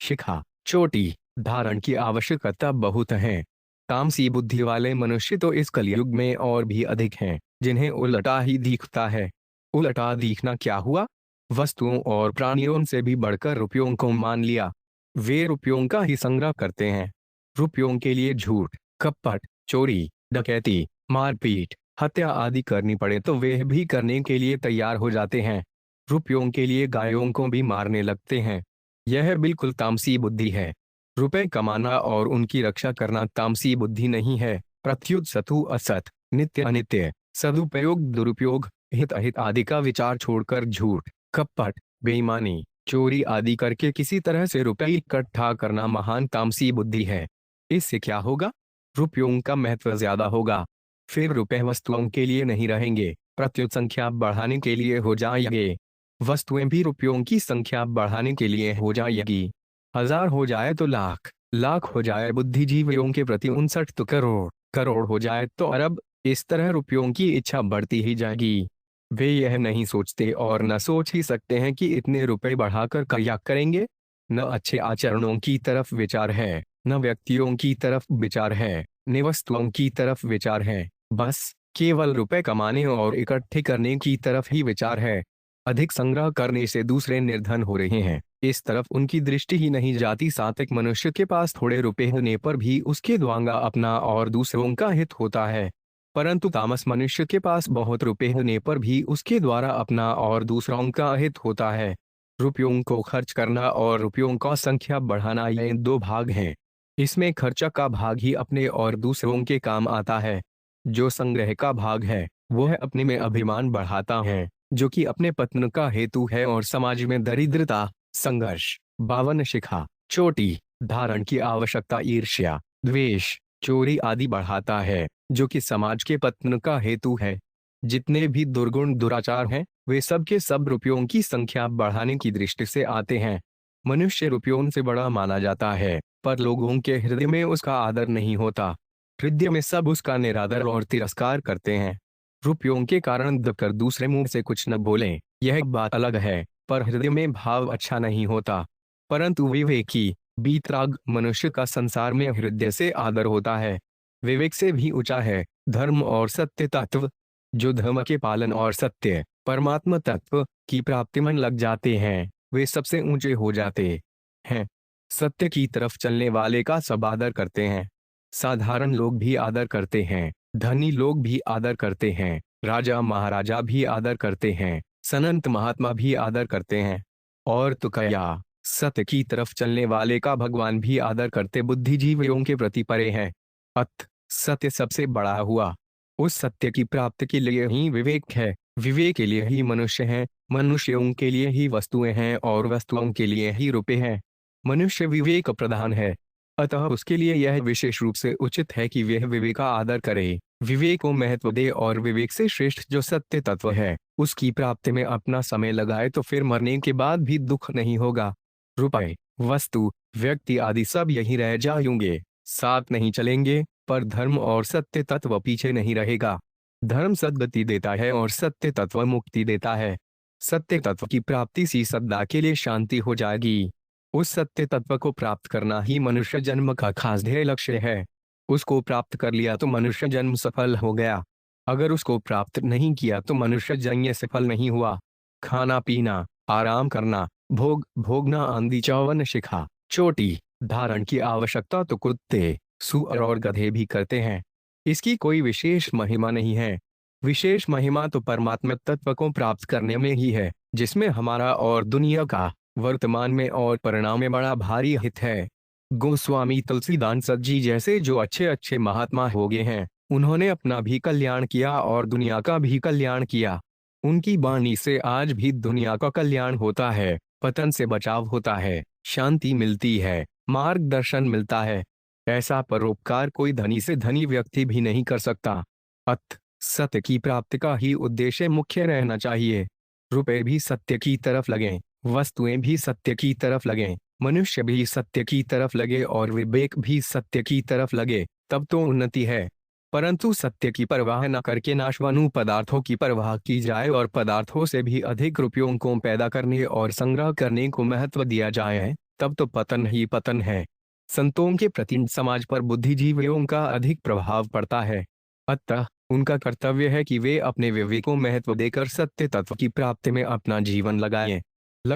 शिखा चोटी धारण की आवश्यकता बहुत है। तामसी बुद्धि वाले मनुष्य तो इस कलयुग में और भी अधिक हैं, जिन्हें उल्टा ही दिखता है। उल्टा दिखना क्या हुआ? वस्तुओं और प्राणियों से भी बढ़कर रुपयों को मान लिया। वे रुपयों का ही संग्रह करते हैं। रुपयों के लिए झूठ, कपट, चोरी, डकैती, मारपीट, हत्या आदि करनी पड़े तो वे भी करने के लिए तैयार हो जाते हैं। रुपयों के लिए गायों को भी मारने लगते हैं। यह बिल्कुल तामसी बुद्धि है। रुपए कमाना और उनकी रक्षा करना तामसी बुद्धि नहीं है। प्रत्युत सतु असत, नित्य अनित्य, सदुपयोग दुरुपयोग, हित अहित आदि का विचार छोड़कर झूठ, कपट, बेईमानी, चोरी आदि करके किसी तरह से रुपए इकट्ठा करना महान तामसी बुद्धि है। इससे क्या होगा? रुपयों का महत्व ज्यादा होगा। फिर रुपए वस्तुओं के लिए नहीं रहेंगे, प्रत्युत संख्या बढ़ाने के लिए हो जाएंगे। वस्तुएं भी रुपयों की संख्या बढ़ाने के लिए हो जाएगी। 1000 हो जाए तो लाख, लाख हो जाए बुद्धिजीवियों के प्रति 59 तो करोड़, करोड़ हो जाए तो अरब। इस तरह रुपयों की इच्छा बढ़ती ही जाएगी। वे यह नहीं सोचते और न सोच ही सकते हैं कि इतने रुपए बढ़ाकर क्या करेंगे। न अच्छे आचरणों की तरफ विचार है, न व्यक्तियों की तरफ विचार है, न वस्तुओं की तरफ विचार है। बस केवल रुपए कमाने और इकट्ठे करने की तरफ ही विचार है। अधिक संग्रह करने से दूसरे निर्धन हो रहे हैं, इस तरफ उनकी दृष्टि ही नहीं जाती। सात्विक मनुष्य के पास थोड़े रुपए होने पर भी उसके द्वारा अपना और दूसरों का हित होता है, परंतु तामस मनुष्य के पास बहुत रुपए होने पर भी उसके द्वारा अपना और दूसरों का हित होता है। रुपयों को खर्च करना और रुपयों का संख्या बढ़ाना, ये 2 भाग हैं। इसमें खर्चा का भाग ही अपने और दूसरों के काम आता है। जो संग्रह का भाग है वह अपने में अभिमान बढ़ाता है, जो कि अपने पतन का हेतु है और समाज में दरिद्रता, संघर्ष, 52 शिखा चोटी धारण की आवश्यकता ईर्ष्या, द्वेष, चोरी आदि बढ़ाता है, जो कि समाज के पतन का हेतु है। जितने भी दुर्गुण दुराचार हैं, वे सब के सब रुपयों की संख्या बढ़ाने की दृष्टि से आते हैं। मनुष्य रुपयों से बड़ा माना जाता है, पर लोगों के हृदय में उसका आदर नहीं होता। हृदय में सब उसका निरादर और तिरस्कार करते हैं। रुपयों के कारण दबकर दूसरे मुंह से कुछ न बोलें, यह बात अलग है, पर हृदय में भाव अच्छा नहीं होता। परंतु विवेकी बीतराग मनुष्य का संसार में हृदय से आदर होता है। विवेक से भी ऊंचा है धर्म और सत्य तत्व। जो धर्म के पालन और सत्य परमात्मा तत्व की प्राप्ति में लग जाते हैं, वे सबसे ऊंचे हो जाते हैं। सत्य की तरफ चलने वाले का सब आदर करते हैं। साधारण लोग भी आदर करते हैं, धनी लोग भी आदर करते हैं, राजा महाराजा भी आदर करते हैं, संत महात्मा भी आदर करते हैं। और तो क्या, सत्य की तरफ चलने वाले का भगवान भी आदर करते बुद्धिजीवियों के प्रति परे हैं। अत सत्य सबसे बड़ा हुआ। उस सत्य की प्राप्ति के लिए ही विवेक है, विवेक के लिए ही मनुष्य है, मनुष्यों के लिए ही वस्तुएं हैं और वस्तुओं के लिए ही रुपए हैं। मनुष्य विवेक प्रधान है, अतः उसके लिए यह विशेष रूप से उचित है कि वह विवेक का आदर करे, विवेक को महत्व दे और विवेक से श्रेष्ठ जो सत्य तत्व है उसकी प्राप्ति में अपना समय लगाए, तो फिर मरने के बाद भी दुख नहीं होगा। रुपए, वस्तु, व्यक्ति आदि सब यहीं रह जाएंगे, साथ नहीं चलेंगे, पर धर्म और सत्य तत्व पीछे नहीं रहेगा। धर्म सद्गति देता है और सत्य तत्व मुक्ति देता है। सत्य तत्व की प्राप्ति सी सदा के लिए शांति हो जाएगी। उस सत्य तत्व को प्राप्त करना ही मनुष्य जन्म का खास ध्येय लक्ष्य है। उसको प्राप्त कर लिया तो मनुष्य जन्म सफल हो गया। अगर उसको प्राप्त नहीं किया तो मनुष्य जन्म सफल नहीं हुआ। खाना पीना, आराम करना, भोगना, आंधी चौवन शिखा चोटी धारण की आवश्यकता तो कुत्ते, सूअर और गधे भी करते हैं। इसकी कोई विशेष महिमा नहीं है। विशेष महिमा तो परमात्मा तत्व को प्राप्त करने में ही है, जिसमें हमारा और दुनिया का वर्तमान में और परिणाम में बड़ा भारी हित है। गोस्वामी तुलसीदास जी जैसे जो अच्छे अच्छे महात्मा हो गए हैं, उन्होंने अपना भी कल्याण किया और दुनिया का भी कल्याण किया। उनकी वाणी से आज भी दुनिया का कल्याण होता है, पतन से बचाव होता है, शांति मिलती है, मार्गदर्शन मिलता है। ऐसा परोपकार कोई धनी से धनी व्यक्ति भी नहीं कर सकता। अत सत्य की प्राप्ति का ही उद्देश्य मुख्य रहना चाहिए। रुपए भी सत्य की तरफ लगें, वस्तुएं भी सत्य की तरफ लगें, मनुष्य भी सत्य की तरफ लगे और विवेक भी सत्य की तरफ लगे, तब तो उन्नति है। परंतु सत्य की परवाह न करके नाशवानु पदार्थों की परवाह की जाए और पदार्थों से भी अधिक रुपयों को पैदा करने और संग्रह करने को महत्व दिया जाए, तब तो पतन ही पतन है। संतों के प्रति समाज पर बुद्धिजीवियों का अधिक प्रभाव पड़ता है, अतः उनका कर्तव्य है कि वे अपने विवेक को महत्व देकर सत्य तत्व की प्राप्ति में अपना जीवन लगाएं।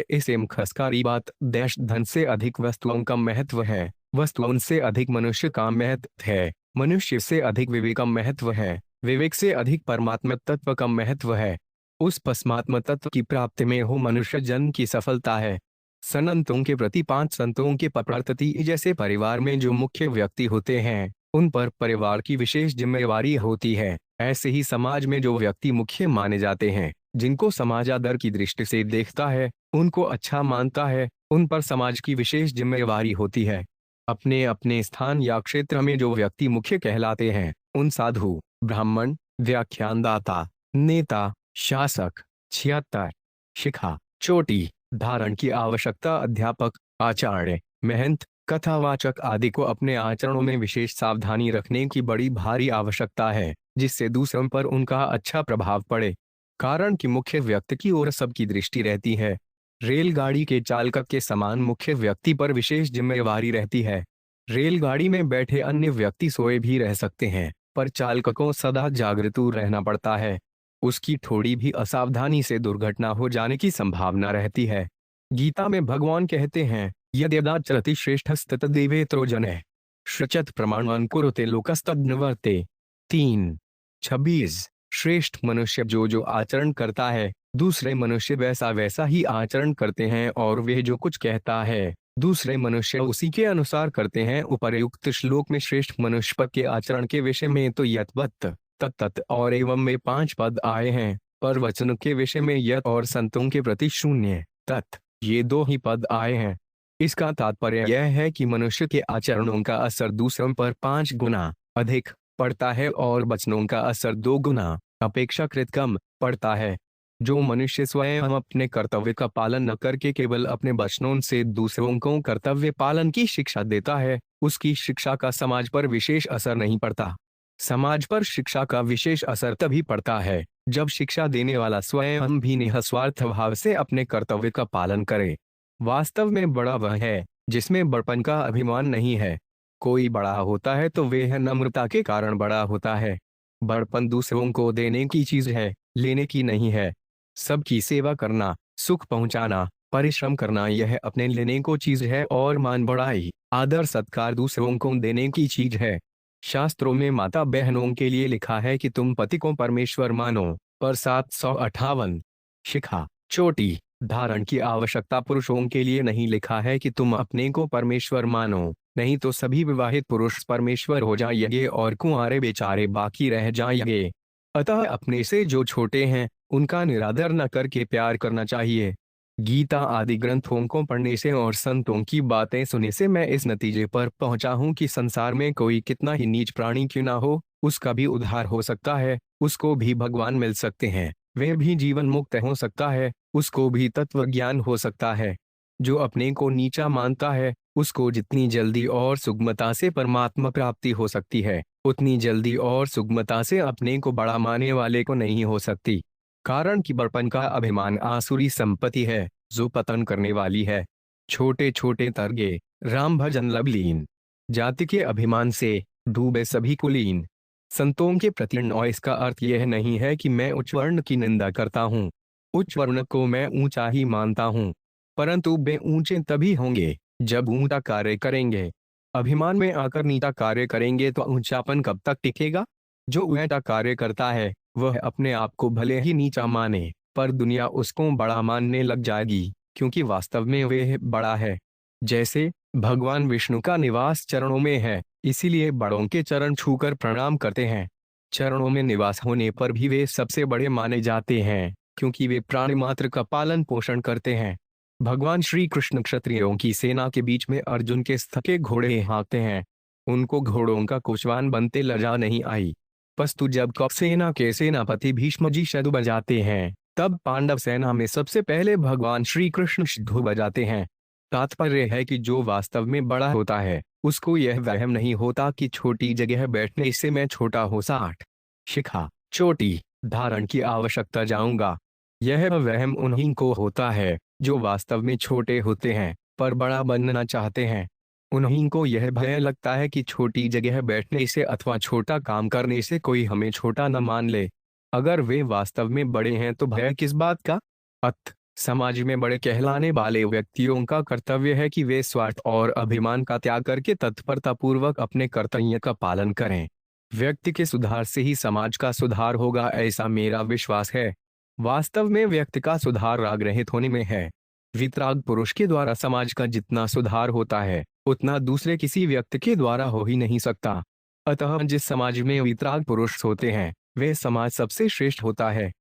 इसे खसकारी बात, देश धन से अधिक वस्तुओं का महत्व है, वस्तुओं से अधिक मनुष्य का महत्व है, मनुष्य से अधिक विवेक का महत्व है, विवेक से अधिक परमात्मा तत्व का महत्व है। उस परमात्मा तत्व की प्राप्ति में हो मनुष्य जन्म की सफलता है। संतों के प्रति 5 संतों के प्रति जैसे परिवार में जो मुख्य व्यक्ति होते हैं, उन पर परिवार की विशेष जिम्मेवारी होती है। ऐसे ही समाज में जो व्यक्ति मुख्य माने जाते हैं, जिनको समाज आदर की दृष्टि से देखता है, उनको अच्छा मानता है, उन पर समाज की विशेष जिम्मेवारी होती है। अपने अपने स्थान या क्षेत्र में जो व्यक्ति मुख्य कहलाते हैं, उन साधु, ब्राह्मण, व्याख्यानदाता, नेता, शासक, छिहत्तर शिखा चोटी धारण की आवश्यकता, अध्यापक, आचार्य, महंत, कथावाचक आदि को अपने आचरणों में विशेष सावधानी रखने की बड़ी भारी आवश्यकता है, जिससे दूसरों पर उनका अच्छा प्रभाव पड़े। कारण कि मुख्य व्यक्ति की ओर सबकी दृष्टि रहती है। रेलगाड़ी के चालक के समान मुख्य व्यक्ति पर विशेष जिम्मेवारी रहती है। रेलगाड़ी में बैठे अन्य व्यक्ति सोए भी रह सकते हैं, पर चालक को सदा जागृत रहना पड़ता है। उसकी थोड़ी भी असावधानी से दुर्घटना हो जाने की संभावना रहती है। गीता में भगवान कहते हैं, यद्यदाचरति श्रेष्ठस्ततदेवेत्रो जनः श्रचत प्रमाणवान कुरुते लोकस्तद्नवर्ते। 3:26 श्रेष्ठ मनुष्य जो आचरण करता है, दूसरे मनुष्य वैसा वैसा ही आचरण करते हैं, और वह जो कुछ कहता है, दूसरे मनुष्य उसी के अनुसार करते हैं। उपर्युक्त श्लोक में श्रेष्ठ मनुष्य पद के आचरण के विषय में तो यत तत्त और एवं में 5 पद आए हैं, पर वचन के विषय में यत और संतों के प्रति 0 तत् ये 2 ही पद आए हैं। इसका तात्पर्य यह है कि मनुष्य के आचरणों का असर दूसरों पर 5 गुना अधिक पड़ता है और वचनों का असर 2 गुना अपेक्षाकृत कम पड़ता है। जो मनुष्य स्वयं अपने कर्तव्य का पालन न करके केवल अपने वचनों से दूसरों को कर्तव्य पालन की शिक्षा देता है, उसकी शिक्षा का समाज पर विशेष असर नहीं पड़ता। समाज पर शिक्षा का विशेष असर तभी पड़ता है जब शिक्षा देने वाला स्वयं भी निस्वार्थ भाव से अपने कर्तव्य का पालन करे। वास्तव में बड़ा वह है जिसमें बड़पन का अभिमान नहीं है। कोई बड़ा होता है तो वह नम्रता के कारण बड़ा होता है। बड़पन दूसरों को देने की चीज है, लेने की नहीं है। सबकी सेवा करना, सुख पहुंचाना, परिश्रम करना यह अपने लेने को चीज है और मान बढ़ाई, आदर सत्कार दूसरों को देने की चीज है। शास्त्रों में माता बहनों के लिए लिखा है कि तुम पति को परमेश्वर मानो, पर 758। शिखा चोटी धारण की आवश्यकता पुरुषों के लिए नहीं लिखा है कि तुम अपने को परमेश्वर मानो, नहीं तो सभी विवाहित पुरुष परमेश्वर हो जाएंगे और कुंवारे बेचारे बाकी रह जाएंगे। अतः अपने से जो छोटे हैं उनका निरादर न करके प्यार करना चाहिए। गीता आदि ग्रंथों को पढ़ने से और संतों की बातें सुनने से मैं इस नतीजे पर पहुंचा हूं कि संसार में कोई कितना ही नीच प्राणी क्यों ना हो, उसका भी उद्धार हो सकता है, उसको भी भगवान मिल सकते हैं, वह भी जीवन मुक्त हो सकता है, उसको भी तत्व ज्ञान हो सकता है। जो अपने को नीचा मानता है उसको जितनी जल्दी और सुगमता से परमात्मा प्राप्ति हो सकती है, उतनी जल्दी और सुगमता से अपने को बड़ा मानने वाले को नहीं हो सकती। कारण कि बड़पन का अभिमान आसुरी संपत्ति है जो पतन करने वाली है। छोटे छोटे तरगे राम भजन लवलीन, जाति के अभिमान से डूबे सभी कुलीन। संतों के प्रति इसका अर्थ यह नहीं है कि मैं उच्च वर्ण की निंदा करता हूँ। उच्च वर्ण को मैं ऊंचा ही मानता हूँ, परंतु वे ऊंचे तभी होंगे जब ऊंचा कार्य करेंगे। अभिमान में आकर नीचा कार्य करेंगे तो ऊंचापन कब तक टिकेगा? जो ऊंचा कार्य करता है वह अपने आप को भले ही नीचा माने, पर दुनिया उसको बड़ा मानने लग जाएगी, क्योंकि वास्तव में वह बड़ा है। जैसे भगवान विष्णु का निवास चरणों में है, इसीलिए बड़ों के चरण छूकर प्रणाम करते हैं। चरणों में निवास होने पर भी वे सबसे बड़े माने जाते हैं, क्योंकि वे प्राणी मात्र का पालन पोषण करते हैं। भगवान श्री कृष्ण क्षत्रियों की सेना के बीच में अर्जुन के थके घोड़े हाँकते हैं। उनको घोड़ों का कोचवान बनते लजा नहीं आई। परंतु जब कौरव सेना के सेनापति भीष्म जी शंख बजाते हैं, तब पांडव सेना में सबसे पहले भगवान श्री कृष्ण शंख बजाते हैं। तात्पर्य है कि जो वास्तव में बड़ा होता है उसको यह वहम नहीं होता कि छोटी जगह बैठने से मैं छोटा हो 60। शिखा चोटी धारण की आवश्यकता जाऊंगा। यह वहम उन्हीं को होता है जो वास्तव में छोटे होते हैं पर बड़ा बनना चाहते हैं। उन्हीं को यह भय लगता है कि छोटी जगह बैठने से अथवा छोटा काम करने से कोई हमें छोटा न मान ले। अगर वे वास्तव में बड़े हैं तो भय किस बात का? समाज में बड़े कहलाने वाले व्यक्तियों का कर्तव्य है कि वे स्वार्थ और अभिमान का त्याग करके तत्परता पूर्वक अपने कर्तव्य का पालन करें। व्यक्ति के सुधार से ही समाज का सुधार होगा, ऐसा मेरा विश्वास है। वास्तव में व्यक्ति का सुधार राग रहित होने में है। वितराग पुरुष के द्वारा समाज का जितना सुधार होता है उतना दूसरे किसी व्यक्ति के द्वारा हो ही नहीं सकता। अतः जिस समाज में वितराग पुरुष होते हैं वह समाज सबसे श्रेष्ठ होता है।